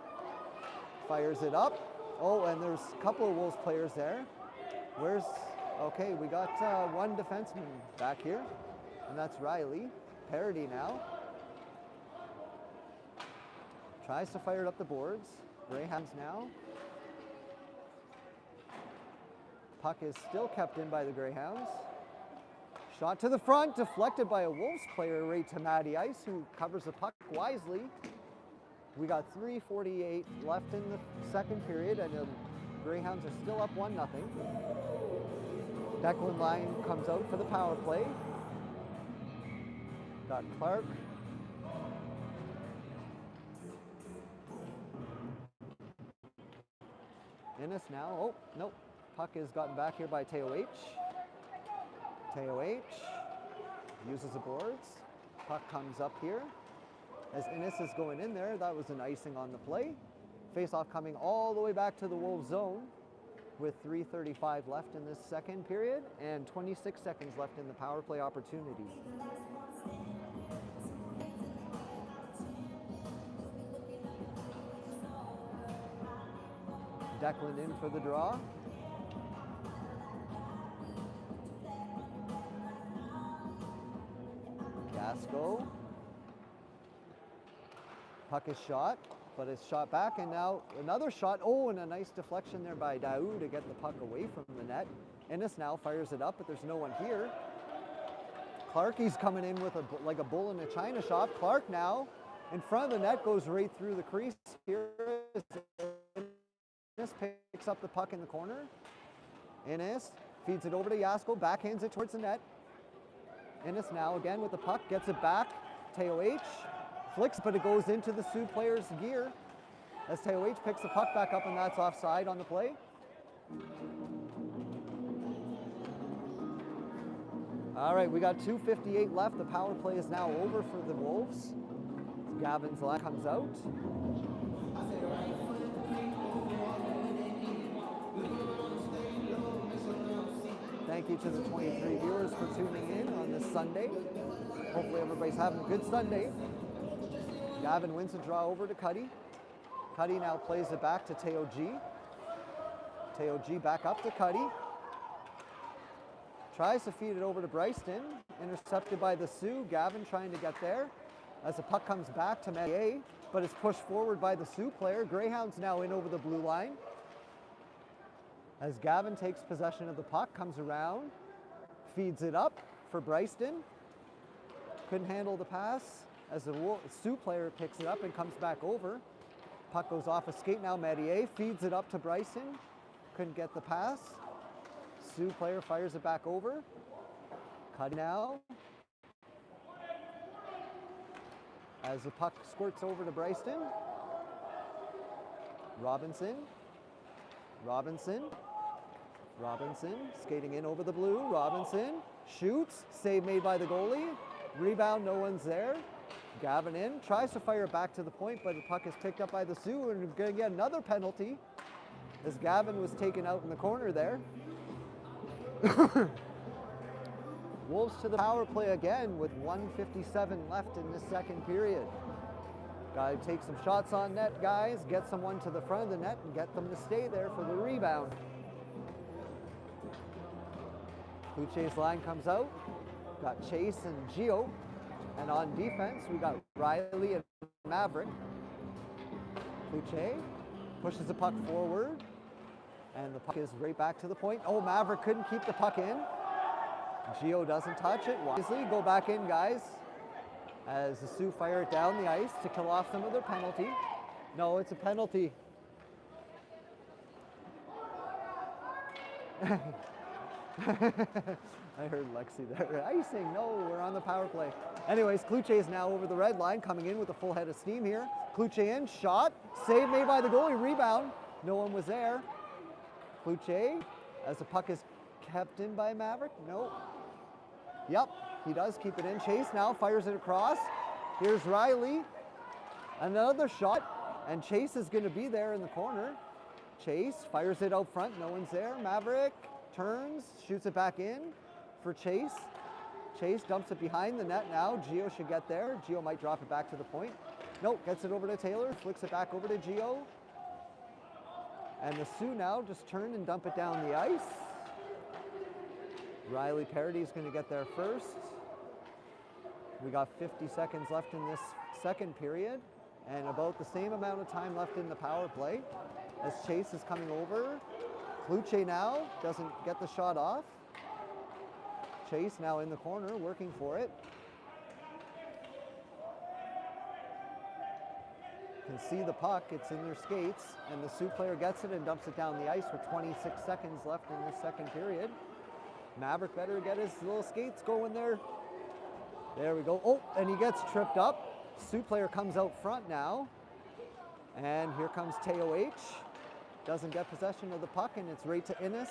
A: fires it up. Oh, and there's a couple of Wolves players there. Okay, we got one defenseman back here, and that's Riley. Parody now. Tries to fire it up the boards. Greyhounds now. Puck is still kept in by the Greyhounds. Shot to the front, deflected by a Wolves player right to Matty Ice, who covers the puck wisely. We got 3:48 left in the second period, and the Greyhounds are still up 1-0. Declan Line comes out for the power play. Got Clark. Innes now. Oh, nope. Puck is gotten back here by Teo H. Teo H uses the boards. Puck comes up here. As Innes is going in there, that was an icing on the play. Face-off coming all the way back to the Wolves zone with 3:35 left in this second period and 26 seconds left in the power play opportunity. Declan in for the draw. Gasco. Puck is shot, but it's shot back, and now another shot. Oh, and a nice deflection there by Daou to get the puck away from the net. Innes now fires it up, but there's no one here. Clarkie's coming in with like a bull in a china shop. Clark now in front of the net, goes right through the crease here. Innes picks up the puck in the corner. Innes feeds it over to Yasko, backhands it towards the net. Innes now again with the puck, gets it back. Teo H flicks, but it goes into the Sioux player's gear as Teo H picks the puck back up, and that's offside on the play. All right, we got 2:58 left. The power play is now over for the Wolves. Gavin's line comes out. Thank you to the 23 viewers for tuning in on this Sunday. Hopefully everybody's having a good Sunday. Gavin wins the draw over to Cuddy. Cuddy now plays it back to Teo G. Teo G back up to Cuddy. Tries to feed it over to Bryston. Intercepted by the Sioux. Gavin trying to get there. As the puck comes back to Metier, but it's pushed forward by the Sioux player. Greyhounds now in over the blue line. As Gavin takes possession of the puck, comes around, feeds it up for Bryston. Couldn't handle the pass as the Sioux player picks it up and comes back over. Puck goes off a skate now. Metier feeds it up to Bryson. Couldn't get the pass. Sioux player fires it back over. Cut now. As the puck squirts over to Bryston. Robinson skating in over the blue. Robinson shoots. Save made by the goalie. Rebound, no one's there. Gavin in. Tries to fire it back to the point, but the puck is picked up by the Sioux, and we're going to get another penalty as Gavin was taken out in the corner there. Wolves to the power play again with 1:57 left in this second period. Got to take some shots on net, guys. Get someone to the front of the net and get them to stay there for the rebound. Kluche's line comes out. Got Chase and Gio. And on defense, we got Riley and Maverick. Kluche pushes the puck forward. And the puck is right back to the point. Oh, Maverick couldn't keep the puck in. Gio doesn't touch it wisely. Go back in, guys. As the Sioux fire it down the ice to kill off some of their penalty. No, it's a penalty. I heard Lexi there. Are you saying no? We're on the power play. Anyways, Kluche is now over the red line, coming in with a full head of steam here. Kluche in, shot, save made by the goalie, rebound. No one was there. Kluche, as the puck is kept in by Maverick. No. Yep, he does keep it in. Chase now fires it across. Here's Riley. Another shot, and Chase is going to be there in the corner. Chase fires it out front. No one's there. Maverick turns, shoots it back in for Chase. Chase dumps it behind the net now. Gio should get there. Gio might drop it back to the point. Nope, gets it over to Taylor, flicks it back over to Gio. And the Sioux now just turn and dump it down the ice. Riley Parody is going to get there first. We got 50 seconds left in this second period and about the same amount of time left in the power play as Chase is coming over. Kluche now doesn't get the shot off. Chase now in the corner working for it. You can see the puck, it's in their skates, and the Sioux player gets it and dumps it down the ice with 26 seconds left in this second period. Maverick better get his little skates going there. There we go. Oh, and he gets tripped up. Sioux player comes out front now. And here comes Teo H. Doesn't get possession of the puck, and it's right to Innes.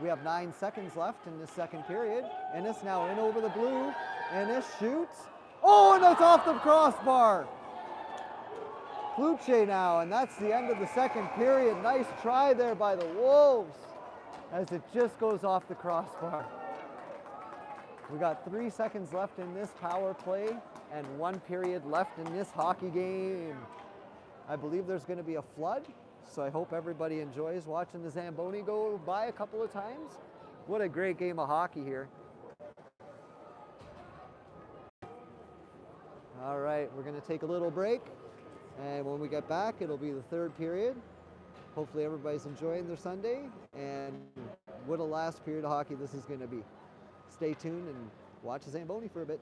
A: We have 9 seconds left in this second period. Innes now in over the blue. Innes shoots. Oh, and that's off the crossbar. Kluche now, and that's the end of the second period. Nice try there by the Wolves as it just goes off the crossbar. We got 3 seconds left in this power play and 1 period left in this hockey game. I believe there's going to be a flood, so I hope everybody enjoys watching the Zamboni go by a couple of times. What a great game of hockey here. All right, we're going to take a little break, and when we get back, it'll be the third period. Hopefully everybody's enjoying their Sunday, and what a last period of hockey this is going to be. Stay tuned and watch the Zamboni for a bit.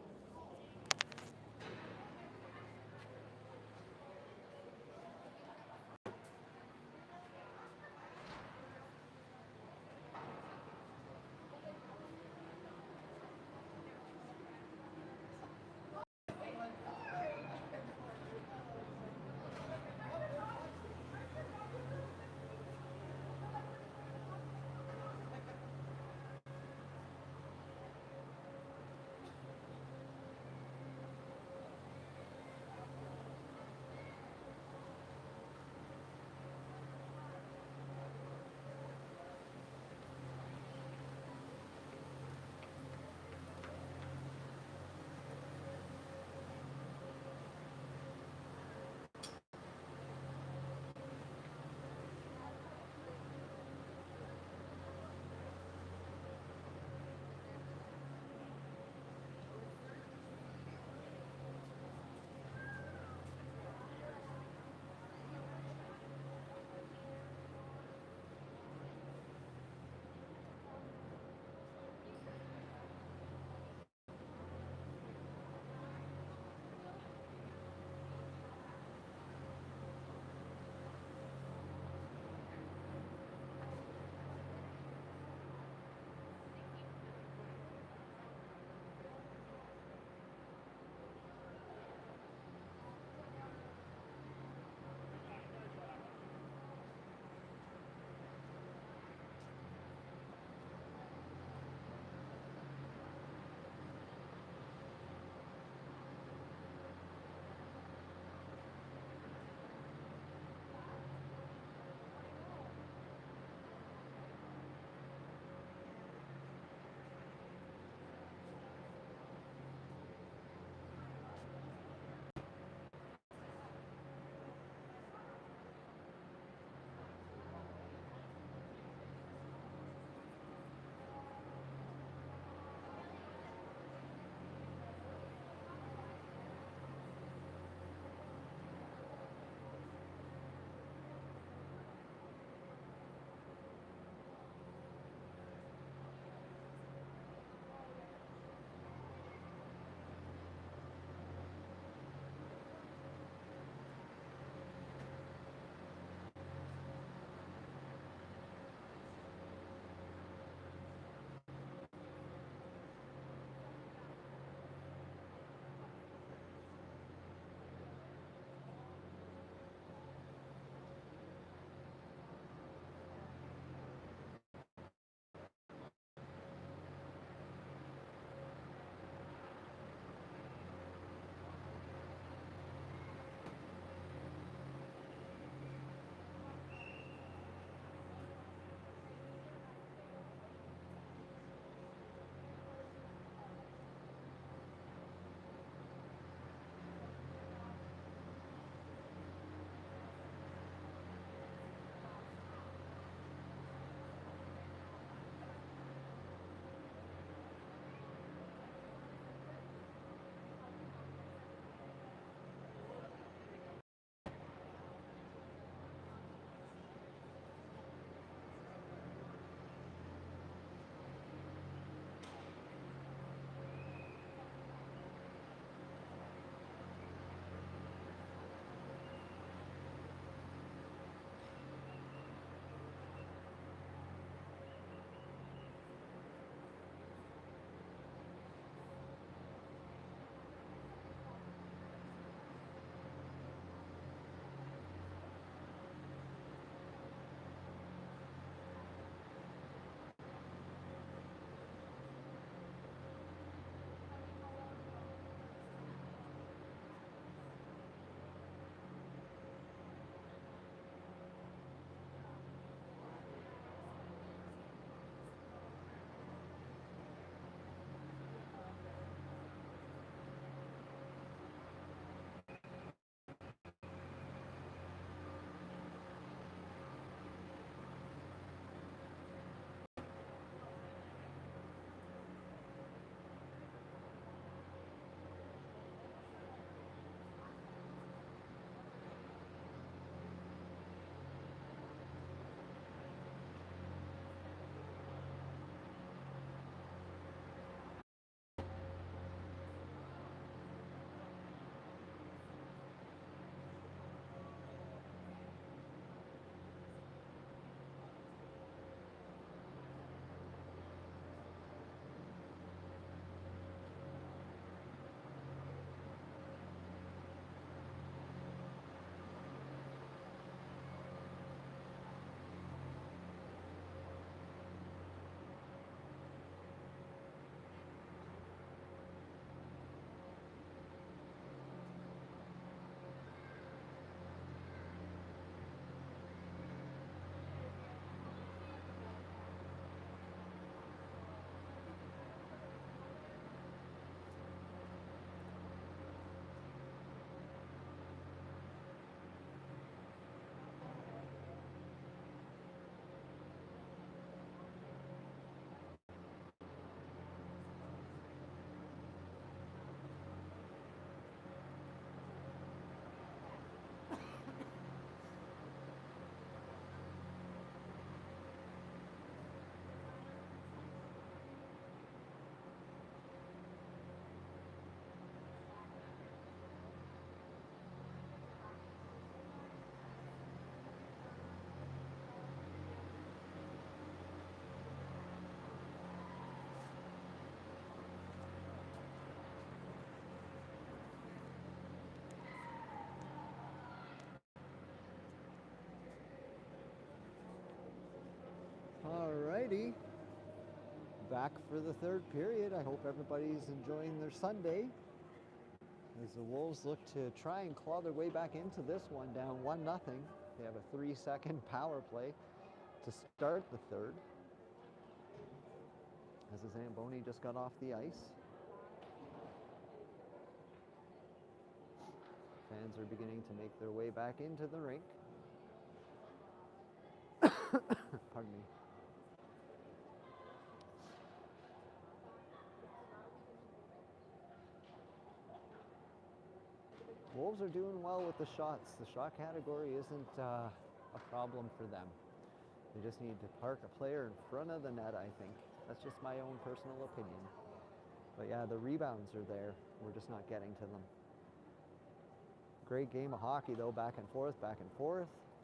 A: Alrighty. Back for the third period. I hope everybody's enjoying their Sunday as the Wolves look to try and claw their way back into this one, down 1-0. They have a 3-second power play to start the third, as the Zamboni just got off the ice. Fans are beginning to make their way back into the rink. Pardon me. Wolves are doing well with the shots. The shot category isn't a problem for them. They just need to park a player in front of the net, I think. That's just my own personal opinion. But yeah, the rebounds are there. We're just not getting to them. Great game of hockey though, back and forth,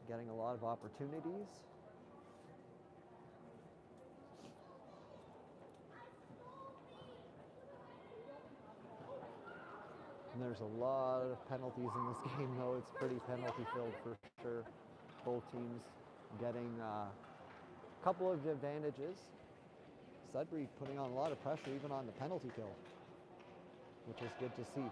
A: getting a lot of opportunities. And there's a lot of penalties in this game though. It's pretty penalty filled for sure. Both teams getting a couple of advantages. Sudbury putting on a lot of pressure even on the penalty kill, which is good to see.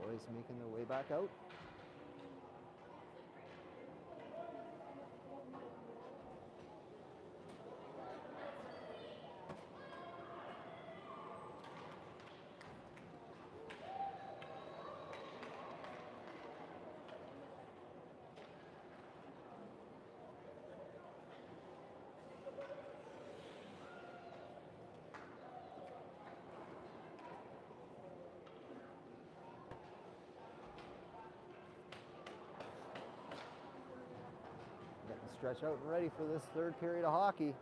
A: Boys making their way back out. Stretch out and ready for this third period of hockey.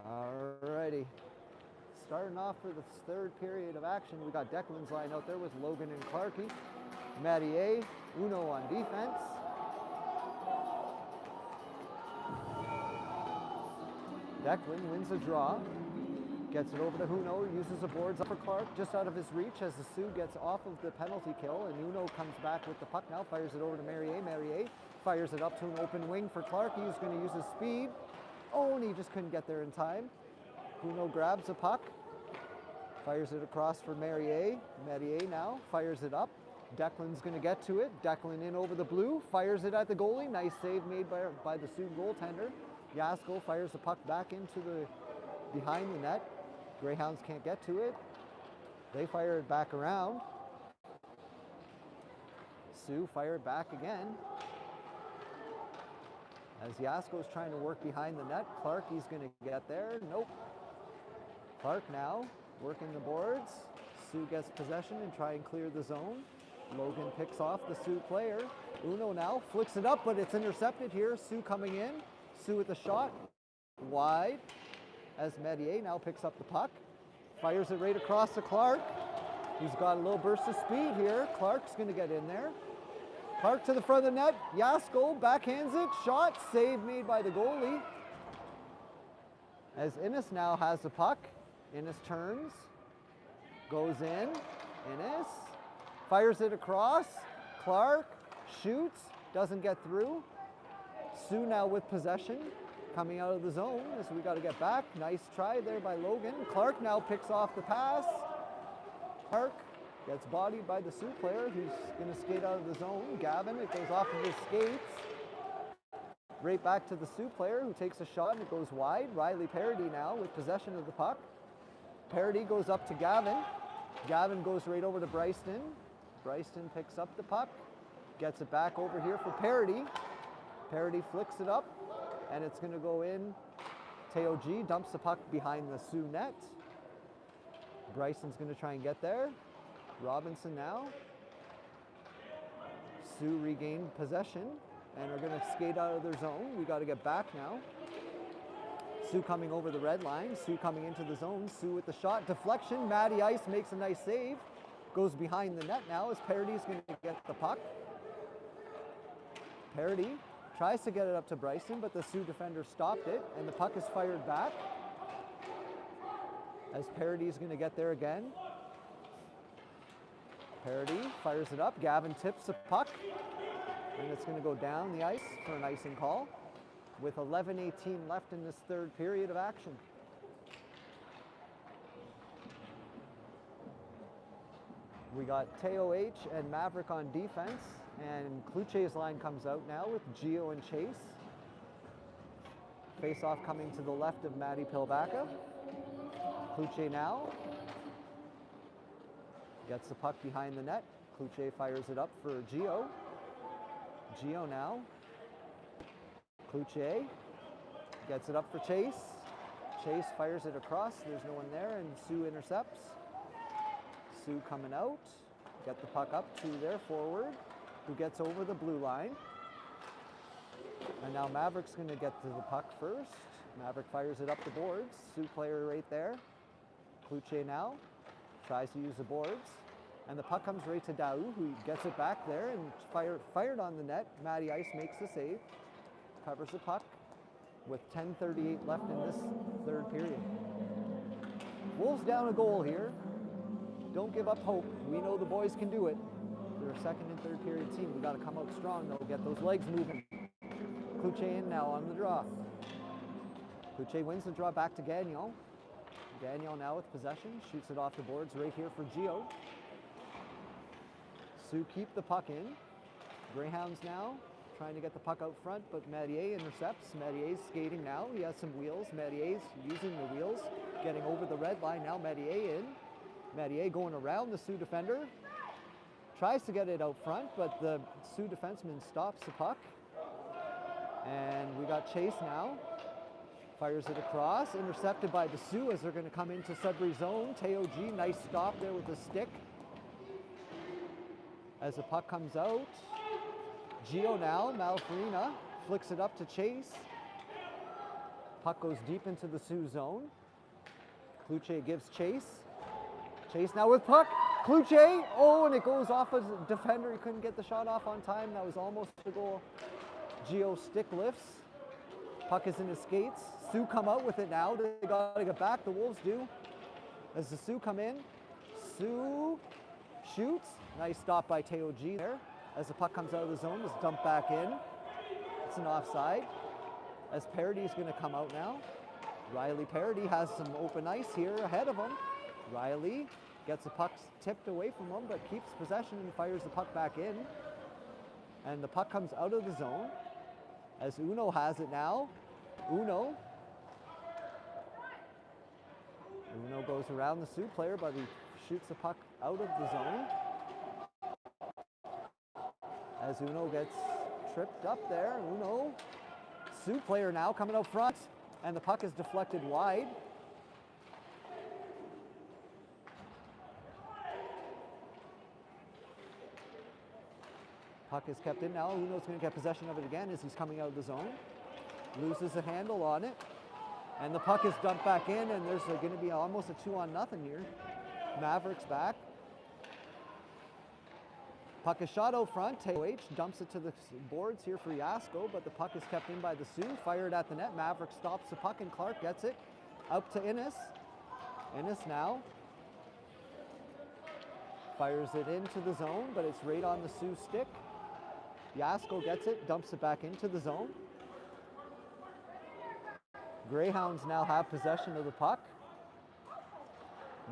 A: Alrighty. Starting off for the third period of action, we got Declan's line out there with Logan and Clarkey. Mattier, Uno on defense. Declan wins the draw, gets it over to Uno, uses the boards up for Clark, just out of his reach as the Sioux gets off of the penalty kill, and Uno comes back with the puck now, fires it over to Marrier. Marrier fires it up to an open wing for Clark. He's going to use his speed. Oh, and he just couldn't get there in time. Uno grabs the puck, fires it across for Marrier. Mattier now fires it up. Declan's going to get to it. Declan in over the blue, fires it at the goalie. Nice save made by the Sioux goaltender. Yasko fires the puck back into behind the net. Greyhounds can't get to it. They fire it back around. Sioux fire it back again. As Yasko's trying to work behind the net, Clark, he's going to get there. Nope. Clark now working the boards. Sioux gets possession and try and clear the zone. Logan picks off the Sioux player. Uno now flicks it up, but it's intercepted here. Sioux coming in. Sioux with the shot. Wide. As Mattier now picks up the puck. Fires it right across to Clark. He's got a little burst of speed here. Clark's going to get in there. Clark to the front of the net. Yasko backhands it. Shot. Save made by the goalie. As Innes now has the puck. Innes turns. Goes in. Innes. Fires it across. Clark shoots, doesn't get through. Sioux now with possession, coming out of the zone as we got to get back. Nice try there by Logan. Clark now picks off the pass. Clark gets bodied by the Sioux player who's going to skate out of the zone. Gavin, it goes off of his skates. Right back to the Sioux player who takes a shot and it goes wide. Riley Parody now with possession of the puck. Parody goes up to Gavin. Gavin goes right over to Bryston. Bryston picks up the puck, gets it back over here for Parody. Parody flicks it up, and it's going to go in. Teo G dumps the puck behind the Sioux net. Bryson's going to try and get there. Robinson now. Sioux regained possession and are going to skate out of their zone. We got to get back now. Sioux coming over the red line. Sioux coming into the zone. Sioux with the shot. Deflection. Matty Ice makes a nice save. Goes behind the net now as Parady's going to get the puck. Parady tries to get it up to Bryson, but the Sioux defender stopped it, and the puck is fired back. As Parady's going to get there again. Parady fires it up. Gavin tips the puck, and it's going to go down the ice for an icing call with 11:18 left in this third period of action. We got Teo H and Maverick on defense, and Kluche's line comes out now with Gio and Chase. Face-off coming to the left of Matty Pilbacka. Kluche now gets the puck behind the net. Kluche fires it up for Gio. Gio now. Kluche gets it up for Chase. Chase fires it across. There's no one there, and Sioux intercepts. Sioux coming out. Get the puck up to their forward, who gets over the blue line. And now Maverick's going to get to the puck first. Maverick fires it up the boards. Sioux player right there. Kluche now tries to use the boards. And the puck comes right to Daou, who gets it back there and fired on the net. Matty Ice makes the save. Covers the puck with 10:38 left in this third period. Wolves down a goal here. Don't give up hope. We know the boys can do it. They're a second and third period team. We got to come out strong though, get those legs moving. Kluche in now on the draw. Kluche wins the draw back to Gagnon. Gagnon now with possession, shoots it off the boards right here for Gio. Sioux keep the puck in. Greyhounds now trying to get the puck out front, but Mattier intercepts. Mattier's skating now. He has some wheels. Mattier's using the wheels, getting over the red line. Now Mattier in. Mattier going around the Sioux defender. Tries to get it out front, but the Sioux defenseman stops the puck. And we got Chase now. Fires it across, intercepted by the Sioux as they're going to come into Sudbury zone. Teo G, nice stop there with the stick. As the puck comes out, Gio now, Malfarina, flicks it up to Chase. Puck goes deep into the Sioux zone. Kluche gives Chase. Chase now with puck. Kluche, oh, and it goes off as a defender. He couldn't get the shot off on time. That was almost a goal. Gio stick lifts. Puck is in his skates. Sioux come out with it now. They got to get back. The Wolves do. As the Sioux come in, Sioux shoots. Nice stop by Teo G there. As the puck comes out of the zone, it's dumped back in. It's an offside. As Parady's going to come out now. Riley Parady has some open ice here ahead of him. Riley gets the puck tipped away from him, but keeps possession and fires the puck back in. And the puck comes out of the zone. As Uno has it now. Uno goes around the Sioux player, but he shoots the puck out of the zone. As Uno gets tripped up there. Uno, Sioux player now coming out front, and the puck is deflected wide. Puck is kept in now. Uno's going to get possession of it again as he's coming out of the zone. Loses a handle on it. And the puck is dumped back in, and there's going to be almost a 2-on-0 here. Mavericks back. Puck is shot out front. Teo H dumps it to the boards here for Yasko, but the puck is kept in by the Sioux. Fired at the net. Maverick stops the puck, and Clark gets it. Up to Innes. Innes now. Fires it into the zone, but it's right on the Sioux stick. Yasko gets it, dumps it back into the zone. Greyhounds now have possession of the puck.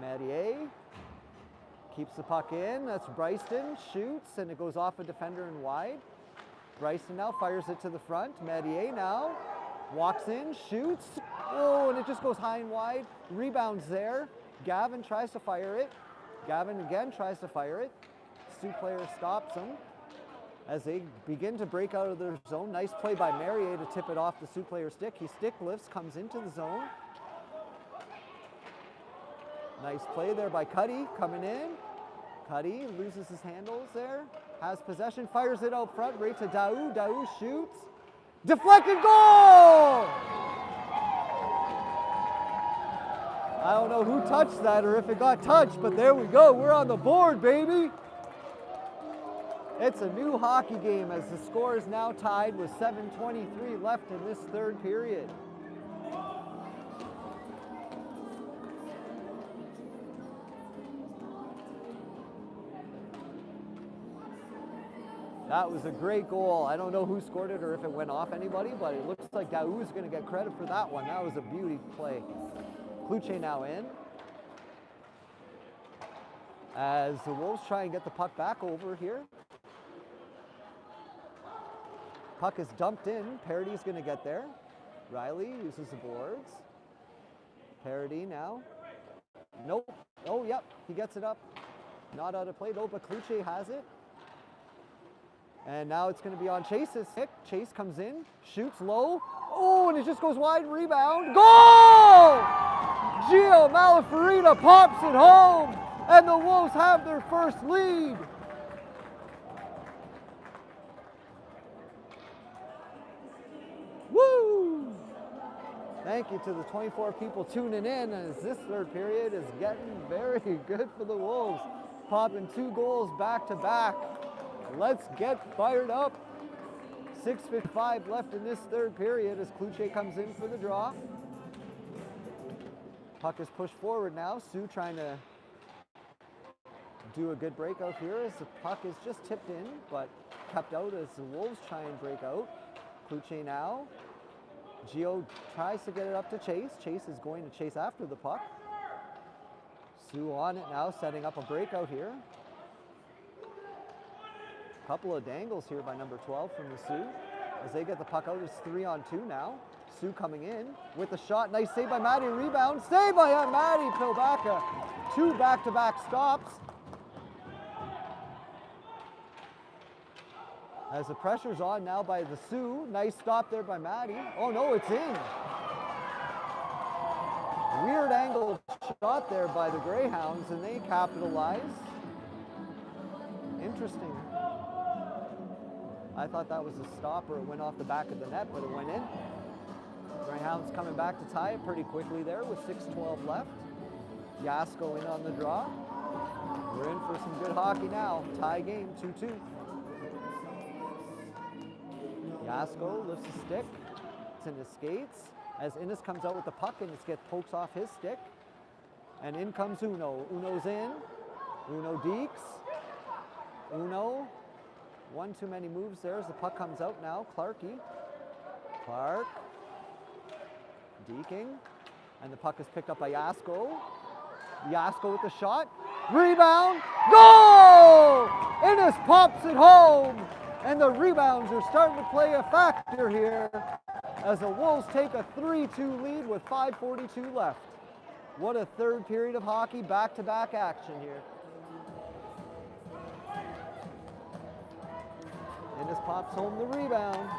A: Mattier keeps the puck in. That's Bryson, shoots, and it goes off a defender and wide. Bryson now fires it to the front. Mattier now walks in, shoots. Oh, and it just goes high and wide. Rebounds there. Gavin tries to fire it. Gavin again tries to fire it. Sioux player stops him. As they begin to break out of their zone. Nice play by Merrier to tip it off the Sioux player's stick. He stick lifts, comes into the zone. Nice play there by Cuddy coming in. Cuddy loses his handles there. Has possession, fires it out front right to Daou. Daou shoots. Deflected goal! I don't know who touched that or if it got touched, but there we go. We're on the board, baby. It's a new hockey game as the score is now tied with 7:23 left in this third period. That was a great goal. I don't know who scored it or if it went off anybody, but it looks like Daou's going to get credit for that one. That was a beauty play. Kluche now in. As the Wolves try and get the puck back over here. Puck is dumped in. Parady's going to get there. Riley uses the boards. Parady now. Nope. Oh, yep. He gets it up. Not out of play though, but Kluche has it. And now it's going to be on Chase's stick. Chase comes in, shoots low. Oh, and it just goes wide. Rebound. Goal! Gio Malafarina pops it home, and the Wolves have their first lead. Woo! Thank you to the 24 people tuning in as this third period is getting very good for the Wolves. Popping 2 goals back to back. Let's get fired up. 6:55 left in this third period as Kluche comes in for the draw. Puck is pushed forward now. Sault trying to do a good breakout here as the puck is just tipped in, but kept out as the Wolves try and break out. Kluche now. Gio tries to get it up to Chase. Chase is going to chase after the puck. Sault on it now, setting up a breakout here. Couple of dangles here by number 12 from the Sault. As they get the puck out, it's 3-on-2 now. Sault coming in with the shot. Nice save by Maddie. Rebound. Save by Maddie Pilbaka. 2 back-to-back stops. As the pressure's on now by the Sault. Nice stop there by Maddie. Oh no, it's in. Weird angle shot there by the Greyhounds, and they capitalize. Interesting. I thought that was a stop or it went off the back of the net, but it went in. Greyhounds coming back to tie it pretty quickly there with 6:12 left. Yasko in on the draw. We're in for some good hockey now. Tie game, 2-2. Yasko lifts the stick. It's in his skates. As Innes comes out with the puck and it gets pokes off his stick. And in comes Uno. Uno's in. Uno deeks. Uno. One too many moves there as the puck comes out now. Clarkie. Clark. Deking. And the puck is picked up by Yasko. Yasko with the shot. Rebound. Goal! Innes pops it home. And the rebounds are starting to play a factor here as the Wolves take a 3-2 lead with 5:42 left. What a third period of hockey, back-to-back action here. Innes pops home the rebound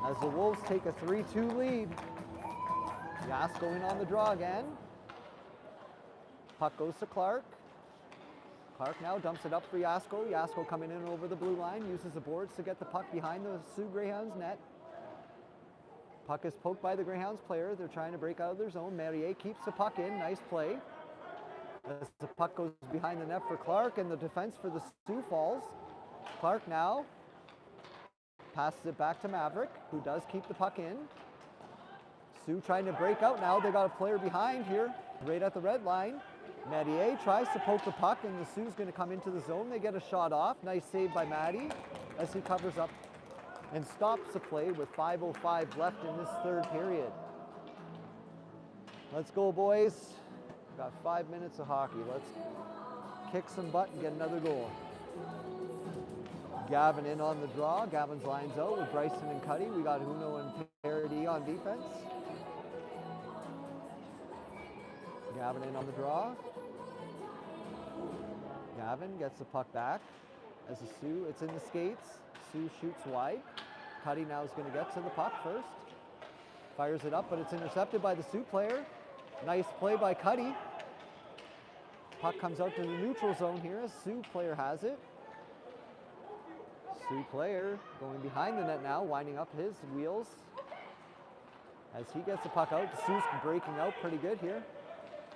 A: as the Wolves take a 3-2 lead. Yasko in on the draw again. Puck goes to Clark. Clark now dumps it up for Yasko. Yasko coming in over the blue line, uses the boards to get the puck behind the Sault Greyhounds net. Puck is poked by the Greyhounds player. They're trying to break out of their zone. Merrier keeps the puck in. Nice play. As the puck goes behind the net for Clark, and the defense for the Sault falls. Clark now passes it back to Maverick, who does keep the puck in. Sault trying to break out now. They got a player behind here, right at the red line. Mattier tries to poke the puck, and the Sault's going to come into the zone. They get a shot off. Nice save by Matty as he covers up and stops the play with 5:05 left in this third period. Let's go, boys. We've got 5 minutes of hockey. Let's kick some butt and get another goal. Gavin in on the draw. Gavin's lines out with Bryson and Cuddy. We got Uno and Parody on defense. Gavin in on the draw. Gavin gets the puck back as the Sault, it's in the skates. Sault shoots wide. Cuddy now is going to get to the puck first. Fires it up, but it's intercepted by the Sault player. Nice play by Cuddy. Puck comes out to the neutral zone here as Sault player has it. Sault player going behind the net now, winding up his wheels. as he gets the puck out. Sue's breaking out pretty good here.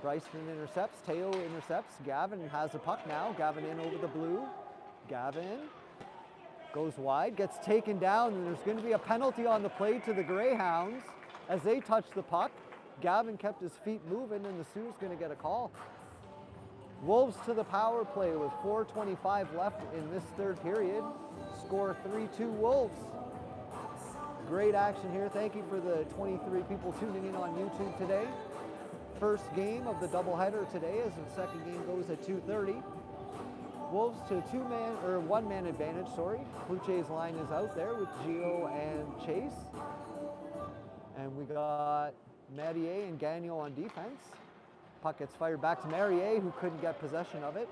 A: Bryson intercepts, Teo intercepts, Gavin has the puck now. Gavin in over the blue. Gavin goes wide, gets taken down, and there's going to be a penalty on the play to the Greyhounds as they touch the puck. Gavin kept his feet moving, and the Sioux's going to get a call. Wolves to the power play with 4:25 left in this third period. Score 3-2 Wolves. Great action here. Thank you for the 23 people tuning in on YouTube today. First game of the doubleheader today as the second game goes at 2:30. Wolves to one-man advantage, sorry. Kluche's line is out there with Gio and Chase. And we got Mattier and Gagnon on defense. Puck gets fired back to Mattier, who couldn't get possession of it.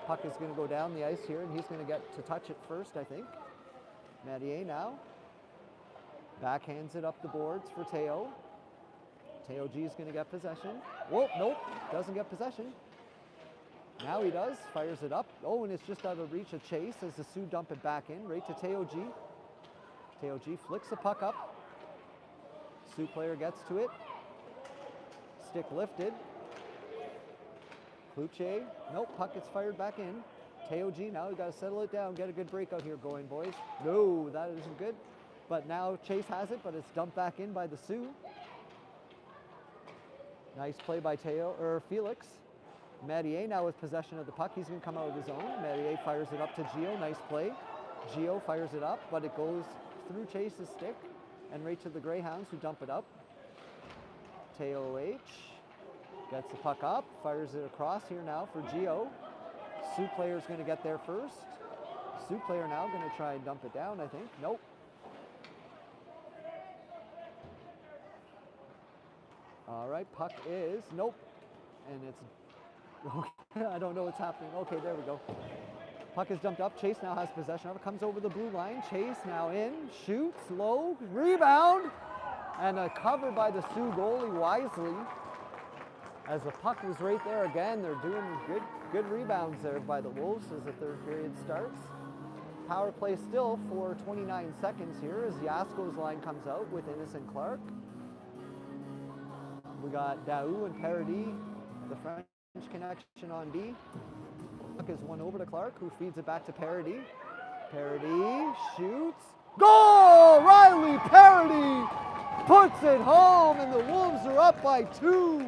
A: Puck is going to go down the ice here, and he's going to get to touch it first, I think. Mattier now. Backhands it up the boards for Teo. Teo G is going to get possession. Whoa, nope, doesn't get possession. Now he does, fires it up. Oh, and it's just out of reach of Chase as the Sioux dump it back in, right to Teo G. Teo G flicks the puck up. Sioux player gets to it. Stick lifted. Kluche, nope, puck gets fired back in. Teo G now, we got to settle it down, get a good breakout here going, boys. No, that isn't good. But now Chase has it, but it's dumped back in by the Sioux. Nice play by Felix. Mattier now with possession of the puck. He's going to come out of his own. Mattier fires it up to Gio. Nice play. Gio fires it up, but it goes through Chase's stick and right to the Greyhounds who dump it up. Teo H gets the puck up, fires it across here now for Gio. Sioux player is going to get there first. Sioux player now going to try and dump it down, I think. Nope. All right, puck is, nope. And it's, I don't know what's happening. Okay, there we go. Puck is dumped up. Chase now has possession of it. Comes over the blue line. Chase now in, shoots, low, rebound. And a cover by the Sioux goalie wisely. As the puck was right there again, they're doing good rebounds there by the Wolves as the third period starts. Power play still for 29 seconds here as Yasko's line comes out with Innes and Clark. We got Daou and Paradis, the French connection on D. Puck is one over to Clark, who feeds it back to Paradis. Paradis shoots. Goal! Riley Paradis puts it home, and the Wolves are up by 2.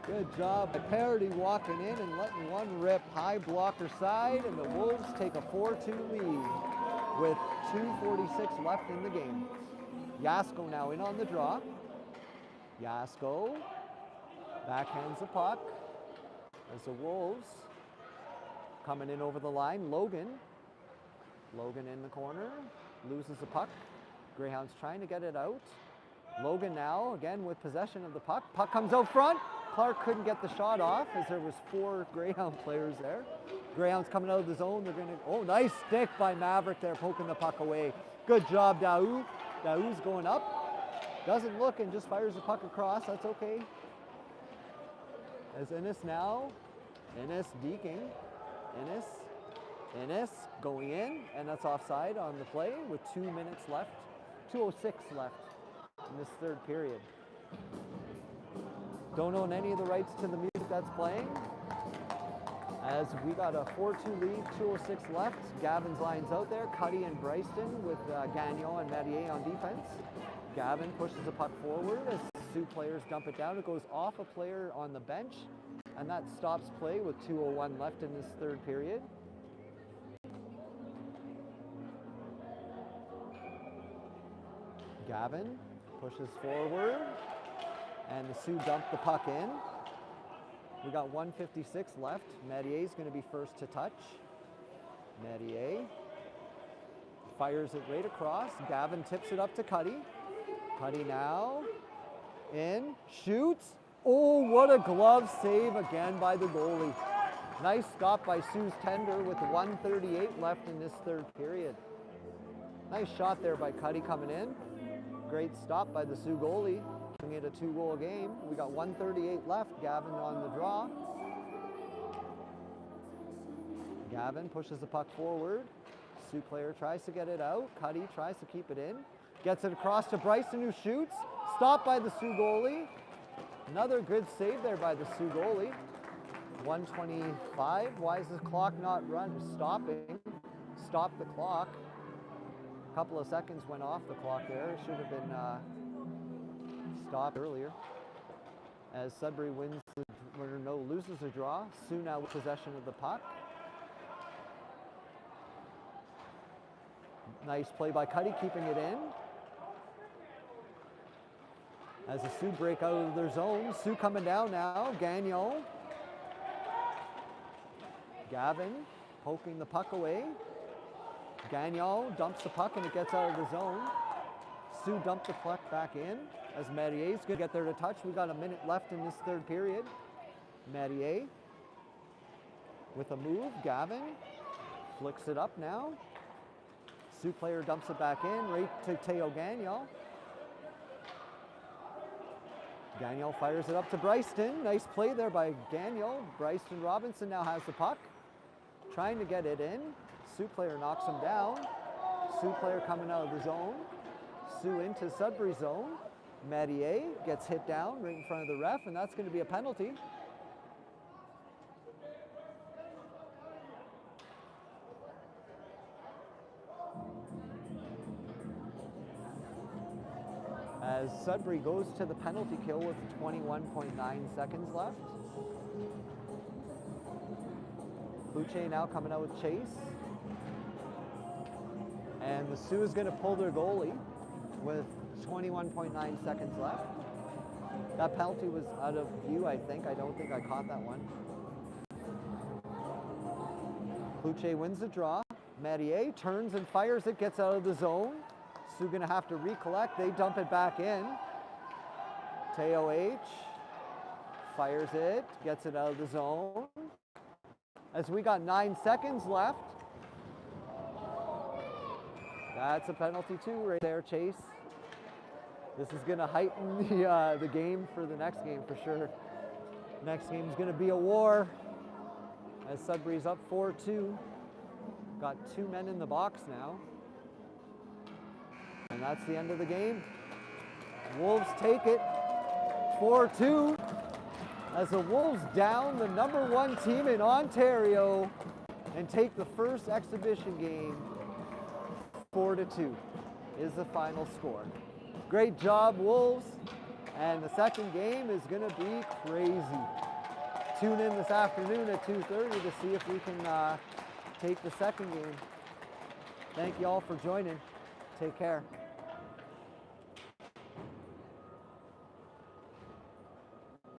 A: Good job by Paradis walking in and letting one rip high blocker side, and the Wolves take a 4-2 lead with 2:46 left in the game. Yasko now in on the draw. Yasko backhands the puck as the Wolves coming in over the line. Logan in the corner, loses the puck. Greyhounds trying to get it out. Logan now again with possession of the puck. Puck comes out front. Clark couldn't get the shot off as there was 4 Greyhound players there. Greyhounds coming out of the zone. They're going to, oh, nice stick by Maverick there, poking the puck away. Good job, Daou. Daou's going up. Doesn't look and just fires the puck across. That's okay. As Innes now. Innes deking. Innes going in, and that's offside on the play with 2 minutes left. 2:06 left in this third period. Don't own any of the rights to the music that's playing. As we got a 4-2 lead, 2:06 left. Gavin's line's out there. Cuddy and Bryston with Gagnon and Mattier on defense. Gavin pushes the puck forward as Sioux players dump it down. It goes off a player on the bench, and that stops play with 2:01 left in this third period. Gavin pushes forward, and the Sioux dump the puck in. We got 1:56 left. Mattier's going to be first to touch. Mattier fires it right across. Gavin tips it up to Cuddy. Cuddy now in, shoots. Oh, what a glove save again by the goalie. Nice stop by Sioux's tender with 1:38 left in this third period. Nice shot there by Cuddy coming in. Great stop by the Sioux goalie. Making it a 2-goal game. We got 1:38 left. Gavin on the draw. Gavin pushes the puck forward. Sioux player tries to get it out. Cuddy tries to keep it in. Gets it across to Bryson, who shoots. Stopped by the Sioux goalie. Another good save there by the Sioux goalie. 1:25. Why is the clock not stopping? Stop the clock. A couple of seconds went off the clock there. It should have been stopped earlier. As Sudbury loses a draw. Sioux now with possession of the puck. Nice play by Cuddy, keeping it in. As the Sioux break out of their zone. Sioux coming down now. Gagnon. Gavin poking the puck away. Gagnon dumps the puck and it gets out of the zone. Sioux dumped the puck back in as Mattier's going to get there to touch. We got a minute left in this third period. Mattier with a move. Gavin flicks it up now. Sioux player dumps it back in right to Teo Gagnon. Gagnon fires it up to Bryston. Nice play there by Gagnon. Bryson Robinson now has the puck. Trying to get it in. Sioux player knocks him down. Sioux player coming out of the zone. Sioux into Sudbury zone. Mattier gets hit down right in front of the ref, and that's going to be a penalty. As Sudbury goes to the penalty kill with 21.9 seconds left. Boucher now coming out with Chase. And the Sioux is going to pull their goalie with 21.9 seconds left. That penalty was out of view, I think. I don't think I caught that one. Boucher wins the draw. Mattier turns and fires it, gets out of the zone. Sioux going to have to recollect. They dump it back in. Teo H fires it, gets it out of the zone. As we got 9 seconds left. That's a penalty too right there, Chase. This is going to heighten the game for the next game for sure. Next game is going to be a war as Sudbury's up 4-2. Got 2 men in the box now. And that's the end of the game. Wolves take it 4-2 as the Wolves down the #1 team in Ontario and take the first exhibition game. 4-2 is the final score. Great job, Wolves. And the second game is going to be crazy. Tune in this afternoon at 2:30 to see if we can take the second game. Thank you all for joining. Take care.